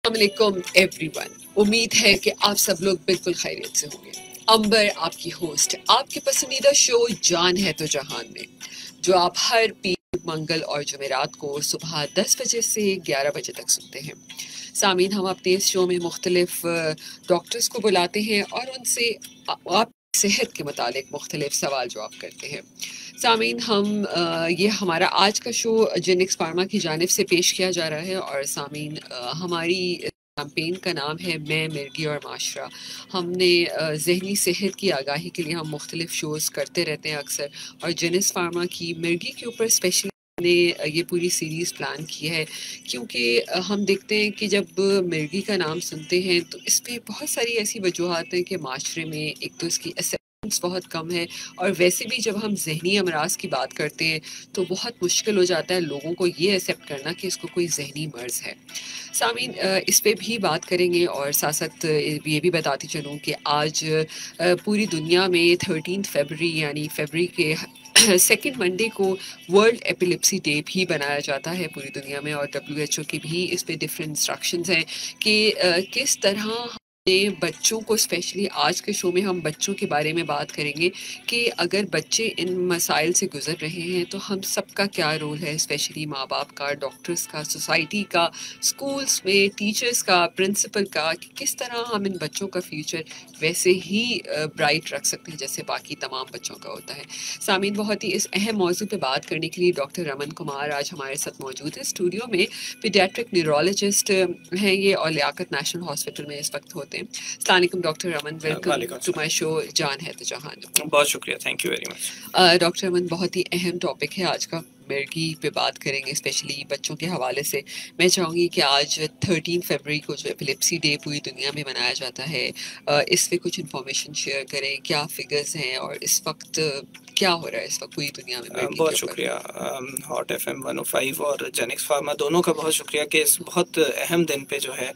अस्सलामुअलैकुम एवरीवन। उम्मीद है कि आप सब लोग बिल्कुल खैरियत से होंगे। अंबर आपकी होस्ट आपके पसंदीदा शो जान है तो जहान में, जो आप हर पीर, मंगल और जुमेरात को सुबह 10 बजे से 11 बजे तक सुनते हैं। सामीन, हम अपने इस शो में मुख्तलिफ डॉक्टर्स को बुलाते हैं और उनसे आप सेहत के मुतालिक मुख्तलिफ सवाल जवाब करते हैं। सामीन, ये हमारा आज का शो जेनिक्स फार्मा की जानिब से पेश किया जा रहा है और सामीन, हमारी कैंपेन का नाम है मैं, मिर्गी और माशरा। हमने जहनी सेहत की आगाही के लिए हम मुख्तलिफ शोज़ करते रहते हैं अक्सर, और जेनिक्स फार्मा की मिर्गी के ऊपर स्पेशली ने ये पूरी सीरीज़ प्लान की है, क्योंकि हम देखते हैं कि जब मिर्गी का नाम सुनते हैं तो इस पर बहुत सारी ऐसी वजूहत हैं कि माशरे में एक तो इसकी एक्सेप्टेंस बहुत कम है, और वैसे भी जब हम जहनी अमराज की बात करते हैं तो बहुत मुश्किल हो जाता है लोगों को ये एक्सेप्ट करना कि इसको कोई जहनी मर्ज़ है। सामीन, इस पे भी बात करेंगे और साथ साथ ये भी बताती चलूँ कि आज पूरी दुनिया में 13 फरवरी यानी फरवरी के सेकेंड मंडे को वर्ल्ड एपिलेप्सी डे भी बनाया जाता है पूरी दुनिया में, और WHO की भी इस पे डिफरेंट इंस्ट्रक्शंस हैं कि किस तरह बच्चों को, स्पेशली आज के शो में हम बच्चों के बारे में बात करेंगे कि अगर बच्चे इन मसाइल से गुजर रहे हैं तो हम सबका क्या रोल है, स्पेशली माँ बाप का, डॉक्टर्स का, सोसाइटी का, स्कूल्स में टीचर्स का, प्रिंसिपल का, कि किस तरह हम इन बच्चों का फ्यूचर वैसे ही ब्राइट रख सकते हैं जैसे बाकी तमाम बच्चों का होता है। सामीन, बहुत ही इस अहम मौजू पे बात करने के लिए डॉक्टर रमन कुमार आज हमारे साथ मौजूद है स्टूडियो में। पीडियाट्रिक न्यूरोलॉजिस्ट हैं ये और लियाकत नेशनल हॉस्पिटल में इस वक्त होते हैं। अस्सलाम वालेकुम doctor Raman, welcome to my show जान है तो जहान। बहुत शुक्रिया, thank you very much. Doctor Raman, बहुत ही अहम टॉपिक है आज का, मिर्गी पे बात करेंगे स्पेशली बच्चों के हवाले से। मैं चाहूँगी कि आज 13 फरवरी को जो एपिलेप्सी डे पूरी दुनिया में मनाया जाता है, इस पे कुछ इन्फॉर्मेशन शेयर करें, क्या फिगर्स हैं और इस वक्त क्या हो रहा है इस वक्त पूरी दुनिया में। बहुत शुक्रिया हॉट FM 105 और जेनिक्स फार्मा दोनों का बहुत शुक्रिया कि इस बहुत अहम दिन पे जो है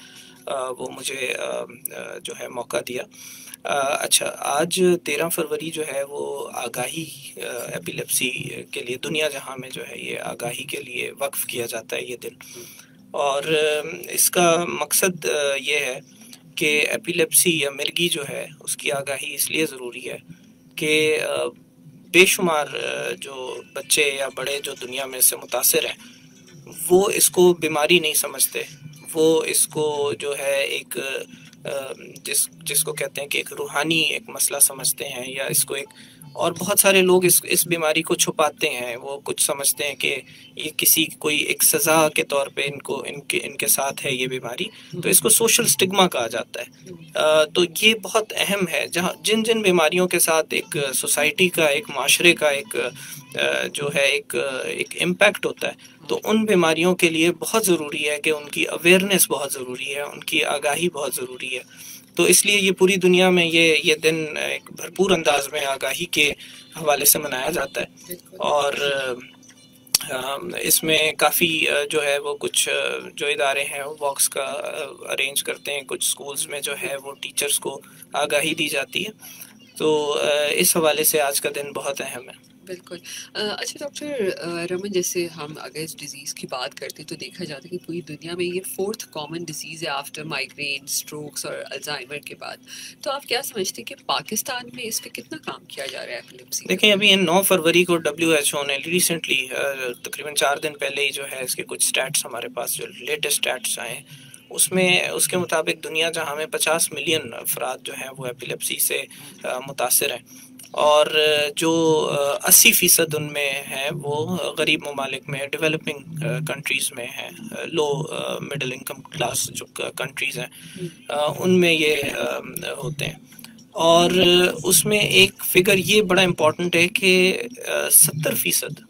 वो मुझे जो है मौका दिया। अच्छा, आज 13 फरवरी जो है वो आगाही एपिलेप्सी के लिए दुनिया जहां में जो है ये आगाही के लिए वक्फ किया जाता है ये दिन। और इसका मकसद ये है कि एपिलेप्सी या मिर्गी जो है उसकी आगाही इसलिए ज़रूरी है कि बेशुमार जो बच्चे या बड़े जो दुनिया में से मुतासिर हैं वो इसको बीमारी नहीं समझते, वो इसको जो है एक जिसको कहते हैं कि एक रूहानी एक मसला समझते हैं, या इसको एक, और बहुत सारे लोग इस बीमारी को छुपाते हैं। वो कुछ समझते हैं कि ये किसी कोई एक सज़ा के तौर पे इनके साथ है ये बीमारी, तो इसको सोशल स्टिग्मा कहा जाता है। तो ये बहुत अहम है, जहाँ जिन बीमारियों के साथ एक सोसाइटी का, एक माशरे का एक जो है एक इम्पैक्ट होता है, तो उन बीमारियों के लिए बहुत ज़रूरी है कि उनकी अवेयरनेस बहुत ज़रूरी है, उनकी आगाही बहुत ज़रूरी है। तो इसलिए ये पूरी दुनिया में ये दिन एक भरपूर अंदाज में आगाही के हवाले से मनाया जाता है। और इसमें काफ़ी जो है वो कुछ जो इदारे हैं वो वॉक्स का अरेंज करते हैं, कुछ स्कूल्स में जो है वो टीचर्स को आगाही दी जाती है। तो इस हवाले से आज का दिन बहुत अहम है। बिल्कुल। अच्छा डॉक्टर रमन, जैसे हम अगर इस डिज़ीज़ की बात करते हैं तो देखा जाता है कि पूरी दुनिया में ये 4th कॉमन डिजीज़ है आफ्टर माइग्रेन, स्ट्रोक्स और अल्जाइमर के बाद। तो आप क्या समझते हैं कि पाकिस्तान में इस पे कितना काम किया जा रहा है एपिलेप्सी? देखिए, अभी 9 फरवरी को WHO ने रिसेंटली तकरीबन 4 दिन पहले ही जो है इसके कुछ स्टैट्स हमारे पास जो लेटेस्ट स्टैट्स आए, उसमें उसके मुताबिक दुनिया जहाँ में 50 मिलियन अफराद जो हैं वो एपिलेप्सी से मुतासिर हैं, और जो 80% उनमें हैं वो गरीब ममालिक में, डेवलपिंग कंट्रीज़ में हैं, लो मिडिल इनकम क्लास जो कंट्रीज़ हैं उनमें ये होते हैं। और उसमें एक फिगर ये बड़ा इम्पॉर्टेंट है कि 70%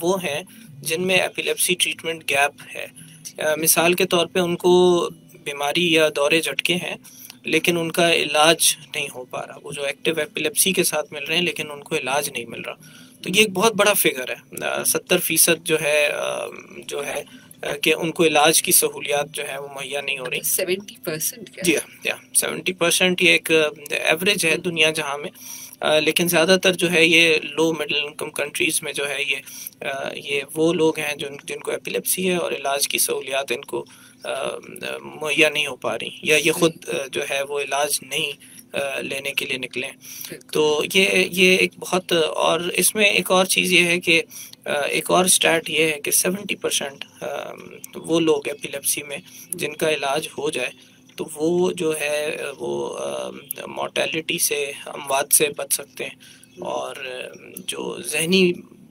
वो हैं जिनमें एपिलेप्सी ट्रीटमेंट गैप है। मिसाल के तौर पे उनको बीमारी या दौरे झटके हैं लेकिन उनका इलाज नहीं हो पा रहा, वो जो एक्टिव एपिलेप्सी के साथ मिल रहे हैं लेकिन उनको इलाज नहीं मिल रहा। तो ये एक बहुत बड़ा फिगर है। 70% जो है कि उनको इलाज की सहूलियात जो है वो मुहैया नहीं हो रही। 70% जी हाँ, 70% ये एक एवरेज है दुनिया जहाँ में, लेकिन ज़्यादातर जो है ये लो मिडिल इनकम कंट्रीज़ में जो है ये वो लोग हैं जिनको एपिलेप्सी है और इलाज की सहूलियात इनको मुहैया नहीं हो पा रही, या ये खुद जो है वो इलाज नहीं लेने के लिए निकले। तो ये एक बहुत, और इसमें एक और चीज़ ये है कि एक और स्टैट ये है कि 70% वो लोग एपिलेप्सी में जिनका इलाज हो जाए तो वो जो है वो मोर्टेलिटी से, अमवात से बच सकते हैं, और जो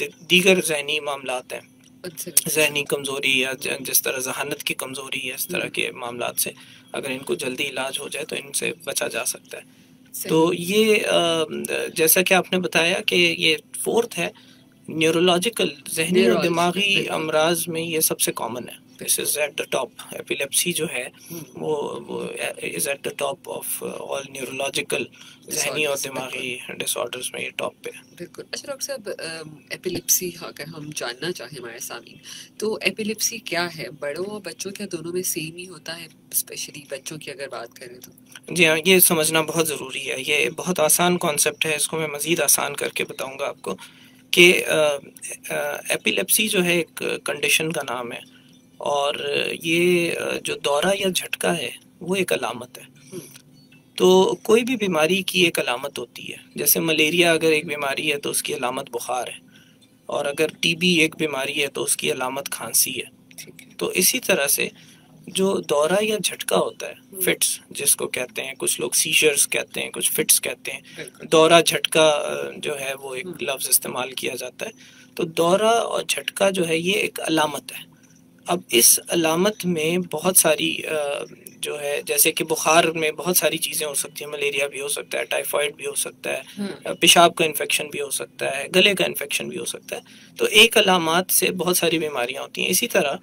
दीगर जहनी मामलात हैं, जहनी कमज़ोरी या जिस तरह जहानत की कमज़ोरी है, इस तरह के मामलात से अगर इनको जल्दी इलाज हो जाए तो इनसे बचा जा सकता है। तो ये जैसा कि आपने बताया कि ये फोर्थ है, न्यूरोलॉजिकल, जहनी और दिमागी अमराज में ये सबसे कॉमन है। This is at the top, epilepsy जो है वो is at the top of all neurological, जहनी और दिमागी डिसऑर्डर्स में ये टॉप पे है। बिल्कुल। अच्छा डॉक्टर साहब, एपिलेप्सी अगर हम जानना चाहें हमारे सामने, तो एपिलेप्सी क्या है? बड़ों और बच्चों क्या दोनों में सेम ही होता है? स्पेशली बच्चों की अगर बात करें तो। जी हाँ, ये समझना बहुत ज़रूरी है। ये बहुत आसान कॉन्सेप्ट है, इसको मैं मज़ीद आसान करके बताऊंगा आपको कि एपिलेप्सी जो है एक कंडीशन का नाम है, और ये जो दौरा या झटका है वो एक अलामत है। तो कोई भी बीमारी की एक अलामत होती है, जैसे मलेरिया अगर एक बीमारी है तो उसकी अलामत बुखार है, और अगर टीबी एक बीमारी है तो उसकी अलामत खांसी है। तो इसी तरह से जो दौरा या झटका होता है, फिट्स जिसको कहते हैं, कुछ लोग सीजर्स कहते हैं, कुछ फिट्स कहते हैं, दौरा झटका जो है वो एक लफ्ज़ इस्तेमाल किया जाता है। तो दौरा और झटका जो है ये एक अलामत है। अब इस अलामत में बहुत सारी जो है, जैसे कि बुखार में बहुत सारी चीज़ें हो सकती हैं, मलेरिया भी हो सकता है, टाइफाइड भी हो सकता है, पेशाब का इन्फेक्शन भी हो सकता है, गले का इन्फेक्शन भी हो सकता है। तो एक अलामत से बहुत सारी बीमारियां होती हैं। इसी तरह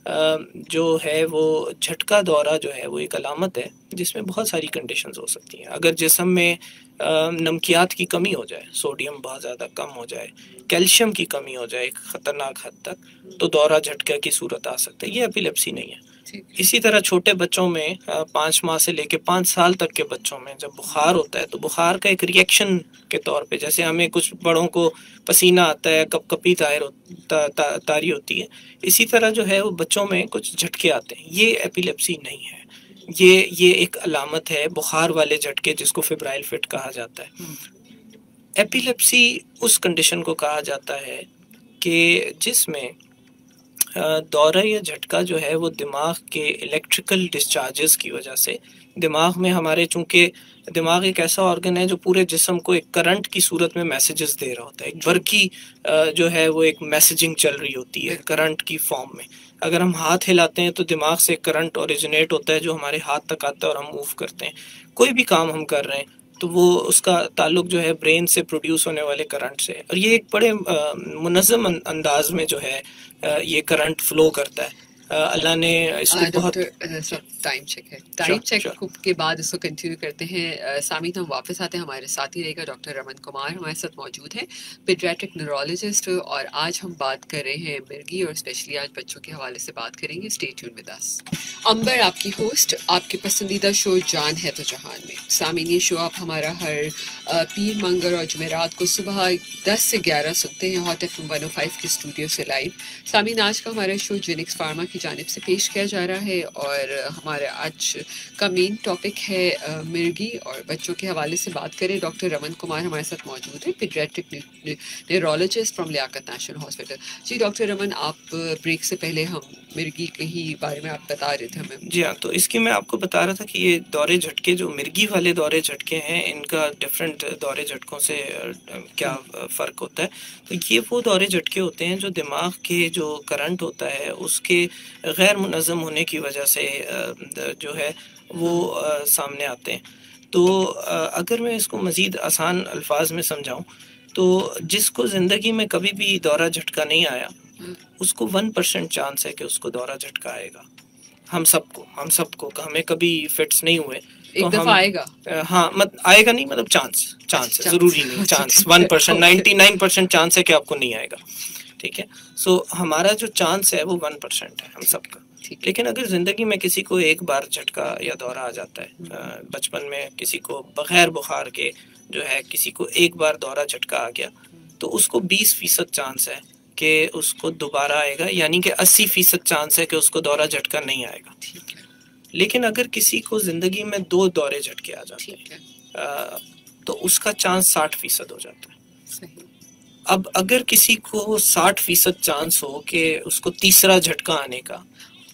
जो है वो झटका दौरा जो है वो एक अलामत है जिसमें बहुत सारी कंडीशंस हो सकती हैं। अगर जिस्म में नमकियात की कमी हो जाए, सोडियम बहुत ज़्यादा कम हो जाए, कैल्शियम की कमी हो जाए ख़तरनाक हद तक, तो दौरा झटका की सूरत आ सकता है। ये एपिलेप्सी नहीं है। इसी तरह छोटे बच्चों में 5 माह से लेके 5 साल तक के बच्चों में जब बुखार होता है तो बुखार का एक रिएक्शन के तौर पे, जैसे हमें कुछ बड़ों को पसीना आता है, कपकपी तारी होती है, इसी तरह जो है वो बच्चों में कुछ झटके आते हैं। ये एपिलेप्सी नहीं है, ये एक अलामत है बुखार वाले झटके, जिसको फेब्राइल फिट कहा जाता है। एपिलेप्सी उस कंडीशन को कहा जाता है कि जिसमें दौरा या झटका जो है वो दिमाग के इलेक्ट्रिकल डिस्चार्जेस की वजह से, दिमाग में हमारे, चूंकि दिमाग एक ऐसा ऑर्गन है जो पूरे जिस्म को एक करंट की सूरत में मैसेजेस दे रहा होता है, एक बरकी जो है वो एक मैसेजिंग चल रही होती है करंट की फॉर्म में। अगर हम हाथ हिलाते हैं तो दिमाग से करंट ओरिजिनेट होता है जो हमारे हाथ तक आता है और हम मूव करते हैं। कोई भी काम हम कर रहे हैं तो वो उसका ताल्लुक जो है ब्रेन से प्रोड्यूस होने वाले करंट से, और ये एक बड़े मुनज़्ज़म अंदाज में जो है ये करंट फ्लो करता है। अल्लाह ने इसको बहुत टाइम चेक है, टाइम चेक के बाद इसको कंटिन्यू करते हैं। सामीन, हम वापस आते हैं, हमारे साथ ही रहेगा डॉक्टर रमन कुमार हमारे साथ मौजूद हैं, पीडियाट्रिक न्यूरोलॉजिस्ट, और आज हम बात कर रहे हैं मिर्गी, और स्पेशली आज बच्चों के हवाले से बात करेंगे। Stay tune with us. Ambar आपकी होस्ट, आपके पसंदीदा शो जान है तो जहान में। सामीन, ये शो आप हमारा हर पीर, मंगल और जुमेरात को सुबह 10 से 11 सुनते हैं हॉट FM 105 के स्टूडियो से लाइव। सामीन, आज का हमारा शो जेनिक्स फार्मा की जानिब से पेश किया जा रहा है, और हमारा आज का मेन टॉपिक है मिर्गी, और बच्चों के हवाले से बात करें। डॉक्टर रमन कुमार हमारे साथ मौजूद है, pediatric neurologist from Liaquat national hospital. जी डॉक्टर रमन, आप ब्रेक से पहले हम मिर्गी के ही बारे में आप बता रहे थे हमें। जी हाँ, तो इसकी मैं आपको बता रहा था कि ये दौरे झटके, जो मिर्गी वाले दौरे झटके हैं, इनका डिफरेंट दौरे झटकों से क्या फ़र्क होता है। तो ये वो दौरे झटके होते हैं जो दिमाग के जो करंट होता है उसके गैर मुनज़्ज़म होने की वजह से जो है वो सामने आते हैं। तो अगर मैं इसको मज़ीद आसान अल्फाज में समझाऊं तो जिसको ज़िंदगी में कभी भी दौरा झटका नहीं आया उसको 1% चांस है कि उसको दौरा झटका आएगा। हम सबको हमें कभी फिट्स नहीं हुए एक दफा आएगा। हाँ, आएगा नहीं, मतलब चांस है, जरूरी नहीं चांस। 1%, 99% चांस है कि आपको नहीं आएगा। ठीक है। सो हमारा जो चांस है वो 1% है हम सबका। लेकिन अगर जिंदगी में किसी को एक बार झटका या दौरा आ जाता है, बचपन में किसी को बगैर बुखार के जो है किसी को एक बार दौरा झटका आ गया, तो उसको 20% चांस है कि उसको दोबारा आएगा, यानी कि 80% चांस है कि उसको दौरा झटका नहीं आएगा। लेकिन अगर किसी को जिंदगी में 2 दौरे झटके आ जाते हैं तो उसका चांस 60% हो जाता है। अब अगर किसी को 60% चांस हो कि उसको तीसरा झटका आने का,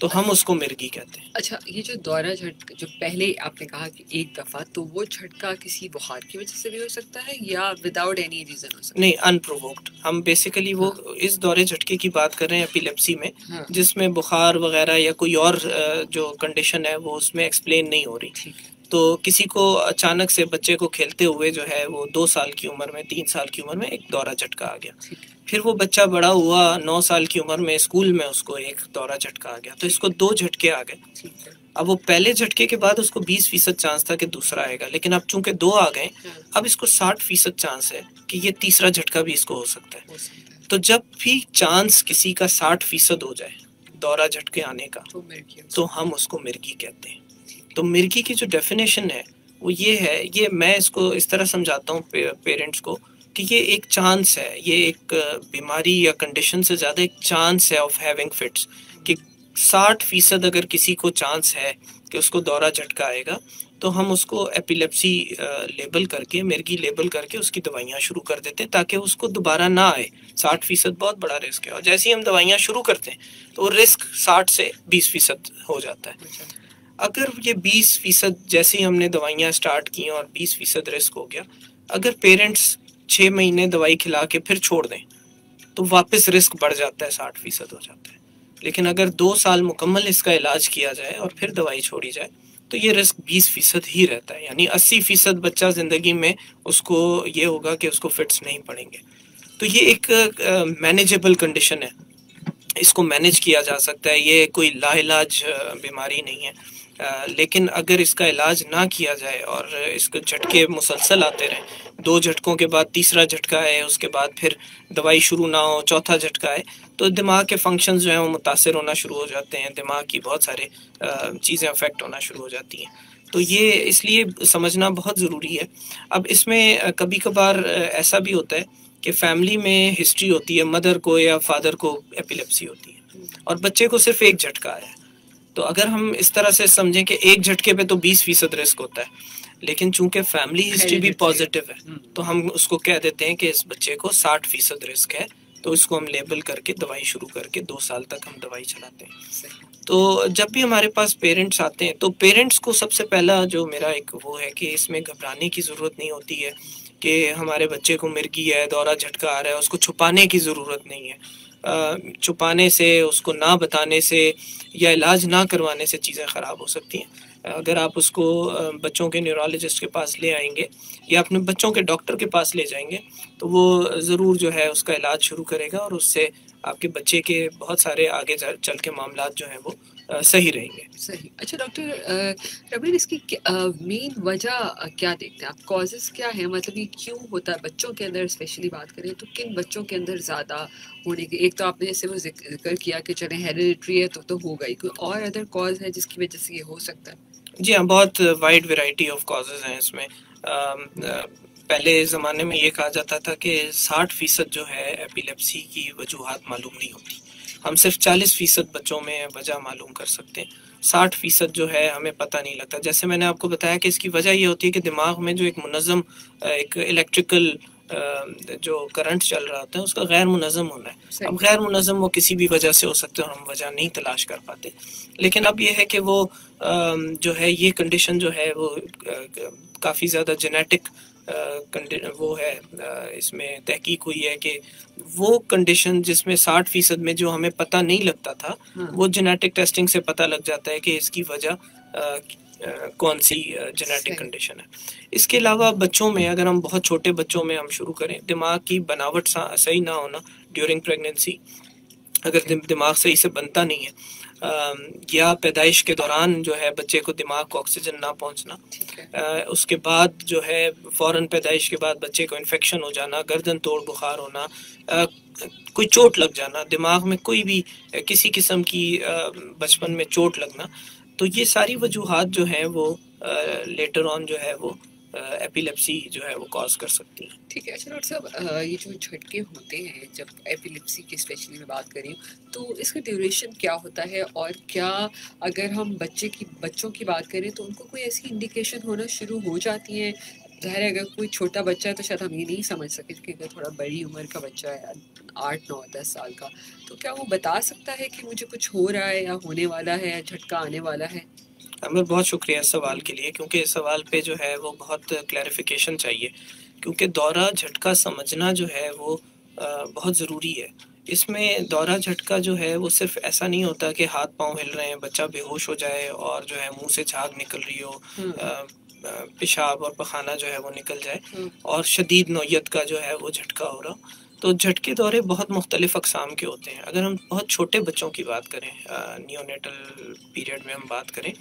तो हम उसको मिर्गी कहते हैं। अच्छा, ये जो दौरा झटका जो पहले आपने कहा कि एक दफा, तो वो झटका किसी बुखार की वजह से भी हो सकता है या विदाउट एनी रीजन हो सकता है? नहीं, अनप्रोवोक्ड। हम बेसिकली वो इस दौरे झटके की बात कर रहे हैं एपिलेप्सी में, जिसमें बुखार वगैरह या कोई और जो कंडीशन है वो उसमें एक्सप्लेन नहीं हो रही। तो किसी को अचानक से बच्चे को खेलते हुए जो है वो 2 साल की उम्र में, 3 साल की उम्र में एक दौरा झटका आ गया, फिर वो बच्चा बड़ा हुआ, 9 साल की उम्र में स्कूल में उसको एक दौरा झटका आ गया, तो इसको 2 झटके आ गए। अब वो पहले झटके के बाद उसको 20% चांस था कि दूसरा आएगा, लेकिन अब चूंकि 2 आ गए, अब इसको 60% चांस है कि ये तीसरा झटका भी इसको हो सकता है। तो जब भी चांस किसी का 60% हो जाए दौरा झटके आने का, तो हम उसको मिर्गी कहते हैं। तो मिर्गी की जो डेफिनेशन है वो ये है, ये मैं इसको इस तरह समझाता हूँ पेरेंट्स को कि ये एक चांस है, ये एक बीमारी या कंडीशन से ज़्यादा एक चांस है ऑफ हैविंग फिट्स, कि 60% अगर किसी को चांस है कि उसको दौरा झटका आएगा, तो हम उसको एपिलेप्सी लेबल करके, मिर्गी लेबल करके उसकी दवाइयाँ शुरू कर देते हैं ताकि उसको दोबारा ना आए। 60% बहुत बड़ा रिस्क है, और जैसे ही हम दवाइयाँ शुरू करते हैं तो वो रिस्क 60 से 20% हो जाता है। अगर ये 20% जैसे ही हमने दवाइयाँ स्टार्ट की और 20% रिस्क हो गया, अगर पेरेंट्स 6 महीने दवाई खिला के फिर छोड़ दें तो वापस रिस्क बढ़ जाता है, 60% हो जाता है। लेकिन अगर 2 साल मुकम्मल इसका इलाज किया जाए और फिर दवाई छोड़ी जाए तो ये रिस्क 20% ही रहता है, यानी 80% बच्चा जिंदगी में उसको ये होगा कि उसको फिट्स नहीं पड़ेंगे। तो ये एक मैनेजेबल कंडीशन है, इसको मैनेज किया जा सकता है, ये कोई लाइलाज बीमारी नहीं है। लेकिन अगर इसका इलाज ना किया जाए और इसको झटके मुसलसल आते रहें, 2 झटकों के बाद तीसरा झटका है, उसके बाद फिर दवाई शुरू ना हो, चौथा झटका है, तो दिमाग के फंक्शंस जो हैं वो मुतासर होना शुरू हो जाते हैं, दिमाग की बहुत सारे चीज़ें अफेक्ट होना शुरू हो जाती हैं। तो ये इसलिए समझना बहुत ज़रूरी है। अब इसमें कभी कभार ऐसा भी होता है कि फैमिली में हिस्ट्री होती है, मदर को या फादर को एपिलेप्सी होती है और बच्चे को सिर्फ एक झटका आया है। तो अगर हम इस तरह से समझें कि एक झटके पे तो 20% रिस्क होता है, लेकिन चूंकि फैमिली हिस्ट्री भी पॉजिटिव है तो हम उसको कह देते हैं कि इस बच्चे को 60% रिस्क है, तो इसको हम लेबल करके दवाई शुरू करके 2 साल तक हम दवाई चलाते हैं। तो जब भी हमारे पास पेरेंट्स आते हैं तो पेरेंट्स को सबसे पहला जो मेरा एक वो है कि इसमें घबराने की ज़रूरत नहीं होती है कि हमारे बच्चे को मिर्गी है, दौरा झटका आ रहा है, उसको छुपाने की ज़रूरत नहीं है। छुपाने से, उसको ना बताने से या इलाज ना करवाने से चीज़ें ख़राब हो सकती हैं। अगर आप उसको बच्चों के न्यूरोलॉजिस्ट के पास ले आएंगे या अपने बच्चों के डॉक्टर के पास ले जाएंगे तो वो ज़रूर जो है उसका इलाज शुरू करेगा और उससे आपके बच्चे के बहुत सारे आगे चल के मामलात जो हैं वो सही रहेंगे। सही। अच्छा डॉक्टर रबीन, इसकी मेन वजह क्या देखते हैं आप, कॉजेस क्या है, मतलब ये क्यों होता है बच्चों के अंदर, स्पेशली बात करें तो किन बच्चों के अंदर ज़्यादा होने की? एक तो आपने जैसे वो जिक्र किया कि चले हेरिडिटरी है तो होगा ही, कोई और अदर कॉज है जिसकी वजह से ये हो सकता है? जी हाँ, बहुत वाइड वैरायटी ऑफ कॉजेज हैं इसमें। पहले ज़माने में ये कहा जाता था कि 60% जो है एपिलेप्सी की वजूहात मालूम नहीं होती, हम सिर्फ 40% बच्चों में वजह मालूम कर सकते हैं। 60% जो है हमें पता नहीं लगता। जैसे मैंने आपको बताया कि इसकी वजह ये होती है कि दिमाग में जो एक मुनज़्ज़म एक इलेक्ट्रिकल जो करंट चल रहा होता है उसका गैर मुनज़्ज़म होना है। अब गैर मुनज़्ज़म वो किसी भी वजह से हो सकते हैं और हम वजह नहीं तलाश कर पाते। लेकिन अब ये है कि वो जो है ये कंडीशन जो है वो काफ़ी ज़्यादा जेनेटिक वो है, इसमें तहकीक हुई है कि वो कंडीशन जिसमें 60% में जो हमें पता नहीं लगता था वो जेनेटिक टेस्टिंग से पता लग जाता है कि इसकी वजह कौन सी जेनेटिक कंडीशन है। इसके अलावा बच्चों में, अगर हम बहुत छोटे बच्चों में हम शुरू करें, दिमाग की बनावट सही ना होना ड्यूरिंग प्रेगनेंसी, अगर दिमाग सही से बनता नहीं है या पैदाइश के दौरान जो है बच्चे को दिमाग को ऑक्सीजन ना पहुंचना, उसके बाद जो है फ़ौरन पैदाइश के बाद बच्चे को इन्फेक्शन हो जाना, गर्दन तोड़ बुखार होना, कोई चोट लग जाना, दिमाग में कोई भी किसी किस्म की बचपन में चोट लगना, तो ये सारी वजूहात जो हैं वो लेटर ऑन जो है वो एपिलेप्सी जो है वो कॉज कर सकती है। ठीक है। अच्छा डॉक्टर साहब, ये जो झटके होते हैं जब एपिलेप्सी की स्पेशली मैं बात करी तो इसका ड्यूरेशन क्या होता है, और क्या अगर हम बच्चों की बात करें तो उनको कोई ऐसी इंडिकेशन होना शुरू हो जाती है? ज़ाहिर है अगर कोई छोटा बच्चा है तो शायद हम ये नहीं समझ सके कि अगर थोड़ा बड़ी उम्र का बच्चा है 8 9 10 साल का, तो क्या वो बता सकता है कि मुझे कुछ हो रहा है या होने वाला है या झटका आने वाला है? अमर, बहुत शुक्रिया इस सवाल के लिए, क्योंकि इस सवाल पे जो है वो बहुत क्लैरिफिकेशन चाहिए, क्योंकि दौरा झटका समझना जो है वो बहुत ज़रूरी है। इसमें दौरा झटका जो है वो सिर्फ ऐसा नहीं होता कि हाथ पांव हिल रहे हैं, बच्चा बेहोश हो जाए और जो है मुंह से झाग निकल रही हो, पेशाब और पखाना जो है वो निकल जाए और शदीद नौयत का जो है वो झटका हो रहा। तो झटके दौरे बहुत मुख्तलिफ अक़साम के होते हैं। अगर हम बहुत छोटे बच्चों की बात करें, नियोनेटल पीरियड में हम बात करें,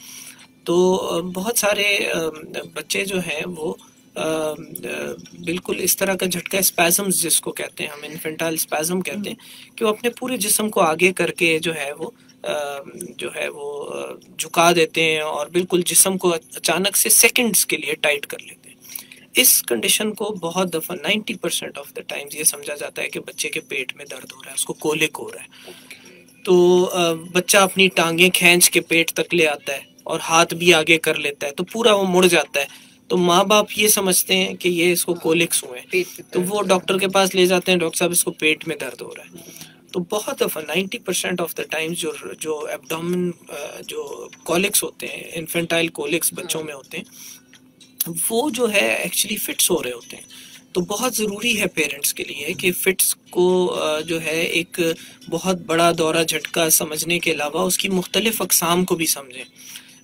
तो बहुत सारे बच्चे जो हैं वो बिल्कुल इस तरह का झटका, स्पैज़म्स जिसको कहते हैं हम, इन्फेंटाइल स्पैज़म कहते हैं, कि वो अपने पूरे जिस्म को आगे करके जो है वो झुका देते हैं और बिल्कुल जिस्म को अचानक से सेकंड्स के लिए टाइट कर लेते हैं। इस कंडीशन को बहुत दफ़ा 90% ऑफ द टाइम्स ये समझा जाता है कि बच्चे के पेट में दर्द हो रहा है, उसको कोलिक हो रहा है। तो बच्चा अपनी टांगें खींच के पेट तक ले आता है और हाथ भी आगे कर लेता है, तो पूरा वो मुड़ जाता है। तो माँ बाप ये समझते हैं कि ये इसको कोलिक्स हुए हैं, तो वो डॉक्टर के पास ले जाते हैं, डॉक्टर साहब इसको पेट में दर्द हो रहा है। तो बहुत दफ़ा 90% ऑफ द टाइम्स जो एब्डोमेन जो कोलिक्स होते हैं, इन्फेंटाइल कोलिक्स बच्चों में होते हैं, वो जो है एक्चुअली फिट्स हो रहे होते हैं। तो बहुत ज़रूरी है पेरेंट्स के लिए कि फिट्स को जो है एक बहुत बड़ा दौरा झटका समझने के अलावा उसकी मुख्तलिफ अक़साम को भी समझें।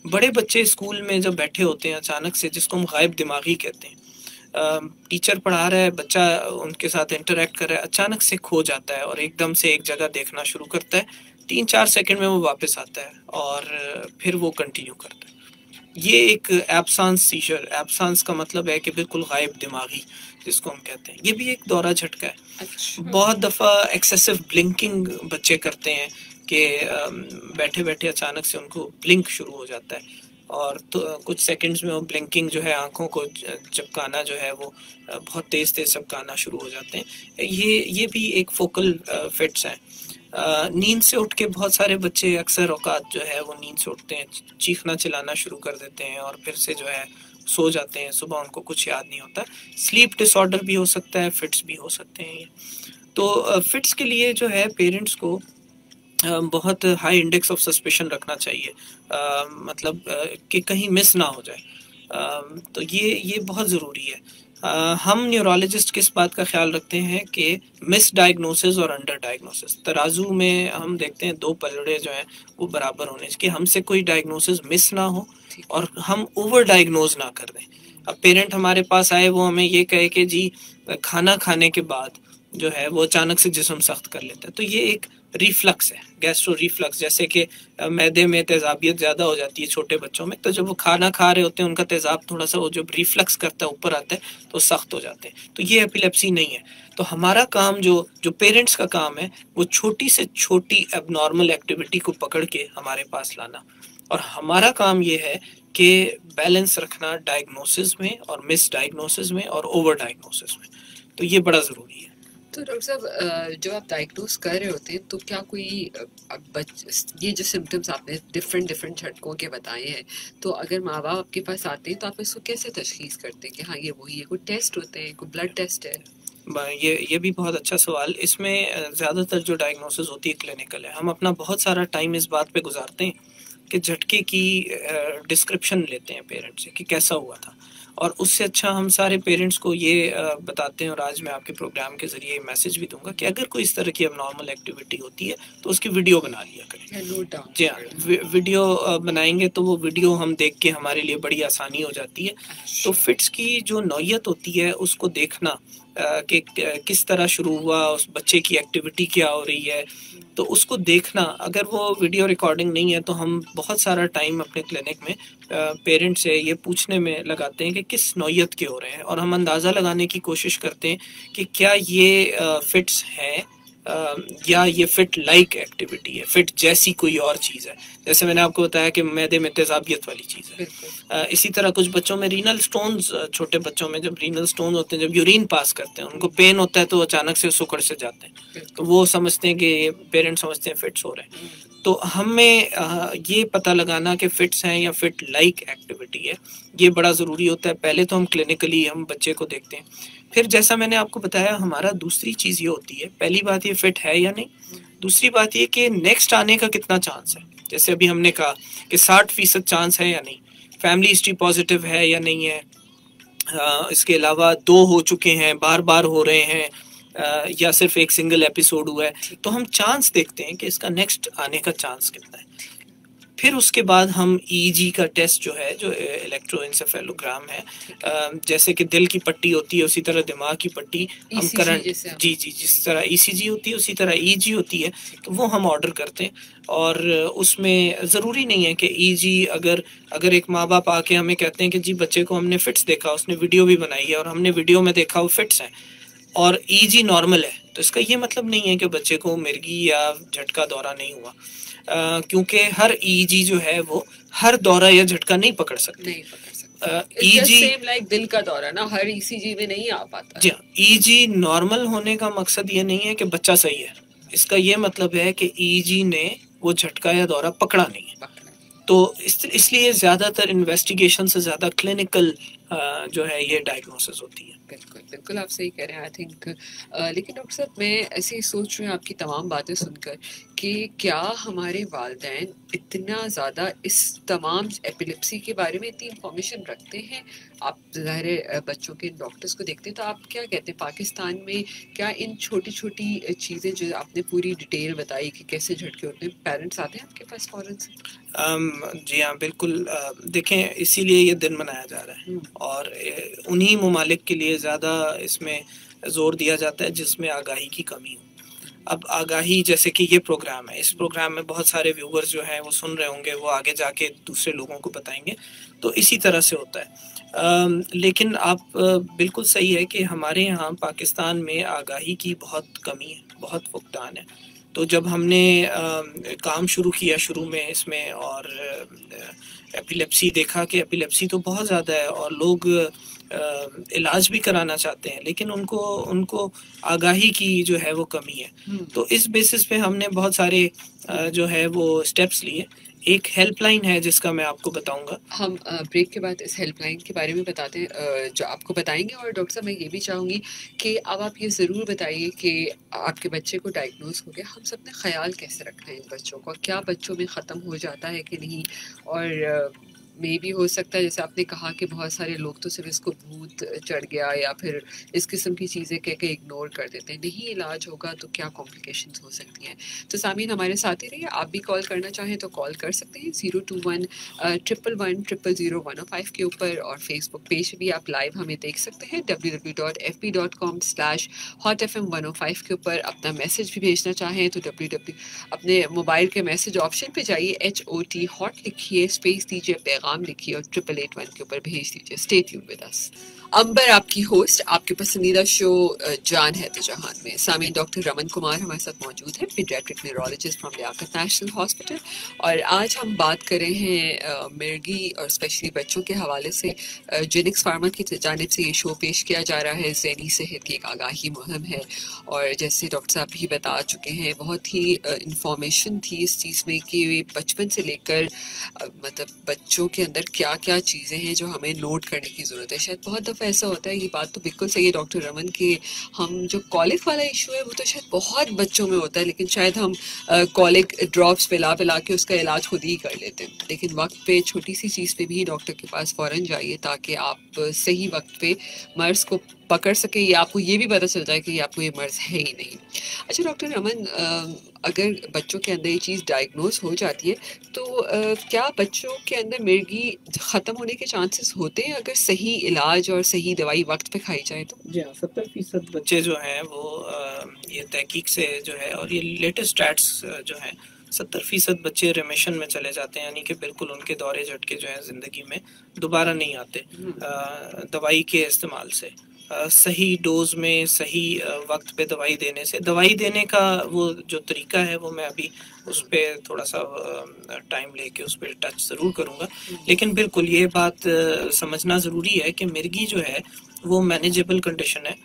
बड़े बच्चे स्कूल में जब बैठे होते हैं अचानक से, जिसको हम गायब दिमागी कहते हैं, टीचर पढ़ा रहा है, बच्चा उनके साथ इंटरेक्ट कर रहा है, अचानक से खो जाता है और एकदम से एक जगह देखना शुरू करता है, 3-4 सेकंड में वो वापस आता है और फिर वो कंटिन्यू करता है। ये एक एब्सेंस सीजर, एब्सेंस का मतलब है कि बिल्कुल गायब दिमागी जिसको हम कहते हैं, ये भी एक दौरा झटका है। अच्छा। बहुत दफ़ा एक्सेसिव ब्लिंकिंग बच्चे करते हैं कि बैठे बैठे अचानक से उनको ब्लिंक शुरू हो जाता है और तो कुछ सेकंड्स में वो ब्लिंकिंग जो है, आंखों को झपकाना जो है वो बहुत तेज़ झपकाना शुरू हो जाते हैं। ये भी एक फोकल फिट्स हैं। नींद से उठ के बहुत सारे बच्चे अक्सर औकात जो है वो नींद से उठते हैं, चीखना चिल्लाना शुरू कर देते हैं और फिर से जो है सो जाते हैं, सुबह उनको कुछ याद नहीं होता। स्लीप डिसऑर्डर भी हो सकता है, फिट्स भी हो सकते हैं ये। तो फिट्स के लिए जो है पेरेंट्स को बहुत हाई इंडेक्स ऑफ सस्पिशन रखना चाहिए, मतलब कि कहीं मिस ना हो जाए। तो ये बहुत ज़रूरी है। हम न्यूरोलॉजिस्ट किस बात का ख्याल रखते हैं कि मिस डायग्नोसिस और अंडर डायग्नोसिस, तराजू में हम देखते हैं 2 पलड़े जो हैं वो बराबर होने चाहिए, हमसे कोई डायग्नोसिस मिस ना हो और हम ओवर डायग्नोज ना कर दें। अब पेरेंट हमारे पास आए, वो हमें ये कहे कि जी खाना खाने के बाद जो है वो अचानक से जिस्म सख्त कर लेता है, तो ये एक रिफ्लक्स है, गैस्ट्रो रिफ्लक्स, जैसे कि मैदे में तेज़ाबियत ज़्यादा हो जाती है छोटे बच्चों में, तो जब वो खाना खा रहे होते हैं उनका तेज़ाब थोड़ा सा वो जब रिफ्लक्स करता है ऊपर आता है तो सख्त हो जाते हैं, तो ये एपिलेप्सी नहीं है। तो हमारा काम जो पेरेंट्स का काम है वो छोटी से छोटी एबनॉर्मल एक्टिविटी को पकड़ के हमारे पास लाना, और हमारा काम ये है कि बैलेंस रखना डायग्नोसिस में और मिस डायग्नोसिस में और ओवर डायग्नोसिस में, तो ये बड़ा ज़रूरी है। तो डॉक्टर साहब, जब आप डायग्नोस कर रहे होते हैं तो क्या कोई ये जो सिम्टम्स आपने डिफरेंट झटकों के बताए हैं, तो अगर माँ बाप आपके पास आते हैं तो आप इसको कैसे तशखीस करते हैं कि हाँ ये वही है? कोई टेस्ट होते हैं, कोई ब्लड टेस्ट है? ये भी बहुत अच्छा सवाल। इसमें ज़्यादातर जो डायग्नोसिस होती है क्लिनिकल है। हम अपना बहुत सारा टाइम इस बात पे गुजारते हैं कि झटके की डिस्क्रिप्शन लेते हैं पेरेंट्स से कि कैसा हुआ था, और उससे अच्छा हम सारे पेरेंट्स को ये बताते हैं, और आज मैं आपके प्रोग्राम के ज़रिए मैसेज भी दूंगा कि अगर कोई इस तरह की अबनॉर्मल एक्टिविटी होती है तो उसकी वीडियो बना लिया करें। जी हाँ, वीडियो बनाएंगे तो वो वीडियो हम देख के हमारे लिए बड़ी आसानी हो जाती है। तो फिट्स की जो नौयत होती है उसको देखना कि किस तरह शुरू हुआ, उस बच्चे की एक्टिविटी क्या हो रही है, तो उसको देखना। अगर वो वीडियो रिकॉर्डिंग नहीं है तो हम बहुत सारा टाइम अपने क्लिनिक में पेरेंट्स से ये पूछने में लगाते हैं कि किस नौयत के हो रहे हैं, और हम अंदाज़ा लगाने की कोशिश करते हैं कि क्या ये फिट्स हैं या ये फिट लाइक एक्टिविटी है, फिट जैसी कोई और चीज़ है। जैसे मैंने आपको बताया कि मैदे में तेजाबियत वाली चीज़ है। इसी तरह कुछ बच्चों में रीनल स्टोन्स, छोटे बच्चों में जब रीनल स्टोन होते हैं, जब यूरिन पास करते हैं, उनको पेन होता है तो अचानक से सुकड़ से जाते हैं, तो वो समझते हैं कि पेरेंट्स समझते हैं फिट्स हो रहे हैं। तो हमें ये पता लगाना कि फिट्स हैं या फिट लाइक एक्टिविटी है, ये बड़ा ज़रूरी होता है। पहले तो हम क्लिनिकली हम बच्चे को देखते हैं, फिर जैसा मैंने आपको बताया हमारा दूसरी चीज़ ये होती है, पहली बात ये फिट है या नहीं, दूसरी बात ये कि नेक्स्ट आने का कितना चांस है। जैसे अभी हमने कहा कि 60% चांस है या नहीं, फैमिली हिस्ट्री पॉजिटिव है या नहीं है, इसके अलावा 2 हो चुके हैं, बार बार हो रहे हैं, या सिर्फ एक सिंगल एपिसोड हुआ है, तो हम चांस देखते हैं कि इसका नेक्स्ट आने का चांस कितना है। फिर उसके बाद हम ईईजी का टेस्ट जो है, जो इलेक्ट्रोएंसेफेलोग्राम है, जैसे कि दिल की पट्टी होती है उसी तरह दिमाग की पट्टी हम करंट, जी जिस तरह ईसीजी होती है उसी तरह ईईजी होती है, तो वो हम ऑर्डर करते हैं। और उसमें ज़रूरी नहीं है कि ईईजी, अगर एक माँ बाप आके हमें कहते हैं कि जी बच्चे को हमने फिट्स देखा, उसने वीडियो भी बनाई है और हमने वीडियो में देखा वो फिट्स हैं और ईईजी नॉर्मल है, तो इसका ये मतलब नहीं है कि बच्चे को मिर्गी या झटका दौरा नहीं हुआ, क्योंकि हर ईईजी जो है वो हर दौरा या झटका नहीं पकड़ सकती। ईईजी लाइक दिल का दौरा ना, हर ईसीजी में नहीं आ पाता। जी, ईईजी नॉर्मल होने का मकसद ये नहीं है कि बच्चा सही है, इसका ये मतलब है कि ईईजी ने वो झटका या दौरा पकड़ा नहीं है। तो इसलिए ज़्यादातर इन्वेस्टिगेशन से ज़्यादा क्लिनिकल जो है ये डायग्नोसिस होती है। बिल्कुल बिल्कुल आप सही कह रहे हैं। आई थिंक लेकिन डॉक्टर साहब मैं ऐसे ही सोच रही हूँ आपकी तमाम बातें सुनकर कि क्या हमारे वालिदैन इतना ज़्यादा इस तमाम एपिलेप्सी के बारे में इतनी इंफॉर्मेशन रखते हैं। आप ज़ाहिर बच्चों के डॉक्टर्स को देखते हैं, तो आप क्या कहते हैं पाकिस्तान में क्या इन छोटी छोटी चीज़ें जो आपने पूरी डिटेल बताई कि कैसे झटके होते हैं, पेरेंट्स आते हैं आपके पास फ़ौरन से? जी हाँ बिल्कुल। देखें इसीलिए ये दिन मनाया जा रहा है और उन्हीं ममालिक के लिए ज़्यादा इसमें ज़ोर दिया जाता है जिसमें आगाही की कमी हो। अब आगाही, जैसे कि ये प्रोग्राम है, इस प्रोग्राम में बहुत सारे व्यूवर्स जो हैं वो सुन रहे होंगे, वो आगे जाके दूसरे लोगों को बताएंगे, तो इसी तरह से होता है। लेकिन आप बिल्कुल सही है कि हमारे यहाँ पाकिस्तान में आगाही की बहुत कमी है, बहुत फुकदान है। तो जब हमने काम शुरू किया शुरू में इसमें और एपिलेप्सी देखा कि एपिलेप्सी तो बहुत ज़्यादा है और लोग इलाज भी कराना चाहते हैं, लेकिन उनको आगाही की जो है वो कमी है। तो इस बेसिस पे हमने बहुत सारे जो है वो स्टेप्स लिए। एक हेल्पलाइन है जिसका मैं आपको बताऊंगा। हम ब्रेक के बाद इस हेल्पलाइन के बारे में बताते हैं जो आपको बताएंगे। और डॉक्टर साहब मैं ये भी चाहूँगी कि अब आप ये ज़रूर बताइए कि आपके बच्चे को डायग्नोज हो गया, हम सब ने ख्याल कैसे रखना है इन बच्चों का, क्या बच्चों में ख़त्म हो जाता है कि नहीं, और मे भी हो सकता है जैसे आपने कहा कि बहुत सारे लोग तो सिर्फ इसको भूत चढ़ गया या फिर इस किस्म की चीज़ें कह के इग्नोर कर देते हैं, नहीं इलाज होगा तो क्या कॉम्प्लिकेशंस हो सकती हैं। तो सामीन हमारे साथ ही रहिए, आप भी कॉल करना चाहें तो कॉल कर सकते हैं 021-111-000-105 के ऊपर, और फेसबुक पेज भी आप लाइव हमें देख सकते हैं www.fb.com/hotfm105 के ऊपर। अपना मैसेज भी भेजना चाहें तो अपने मोबाइल के मैसेज ऑप्शन पे जाइए, HOT हॉट लिखिए, स्पेस दीजिए, पैगाम लिखिए और 8881 के ऊपर भेज दीजिए। Stay tuned with us. Ambar आपकी होस्ट, आपके पसंदीदा शो जान है तो जहान में। सामीन डॉक्टर रमन कुमार हमारे साथ मौजूद है, pediatric neurologist from Liaquat national hospital, और आज हम बात कर रहे हैं मिर्गी और स्पेशली बच्चों के हवाले से। जेनिक्स फार्मा की जानिब से ये शो पेश किया जा रहा है। ज़हनी सेहत की एक आगाही मुहिम है, और जैसे डॉक्टर साहब भी बता चुके हैं, बहुत ही इंफॉर्मेशन थी इस चीज़ में कि बचपन से लेकर मतलब बच्चों के अंदर क्या क्या चीज़ें हैं जो हमें नोट करने की ज़रूरत है। शायद बहुत दफ़ा ऐसा होता है, ये बात तो बिल्कुल सही है डॉक्टर रमन के, हम जो कॉलिक वाला इशू है वो तो शायद बहुत बच्चों में होता है, लेकिन शायद हम कॉलिक ड्रॉप्स पिला के उसका इलाज खुद ही कर लेते हैं। लेकिन वक्त पे छोटी सी चीज़ पे भी डॉक्टर के पास फ़ौरन जाइए ताकि आप सही वक्त पे मर्ज़ को पकड़ सके, या आपको ये भी पता चल जाए कि आपको ये मर्ज़ है ही नहीं। अच्छा डॉक्टर रमन, अगर बच्चों के अंदर ये चीज़ डायग्नोज हो जाती है तो क्या बच्चों के अंदर मिर्गी ख़त्म होने के चांसेस होते हैं अगर सही इलाज और सही दवाई वक्त पे खाई जाए तो? जी हाँ, 70% बच्चे जो हैं वो ये तहकीक से जो है, और ये लेटेस्ट स्टैट्स जो हैं, 70% बच्चे रिमिशन में चले जाते हैं, यानी कि बिल्कुल उनके दौरे झटके जो हैं ज़िंदगी में दोबारा नहीं आते दवाई के इस्तेमाल से। सही डोज में सही वक्त पे दवाई देने से, दवाई देने का वो जो तरीका है वो मैं अभी उस पर थोड़ा सा टाइम लेके उस पर टच ज़रूर करूँगा, लेकिन बिल्कुल ये बात समझना ज़रूरी है कि मिर्गी जो है वो मैनेजेबल कंडीशन है।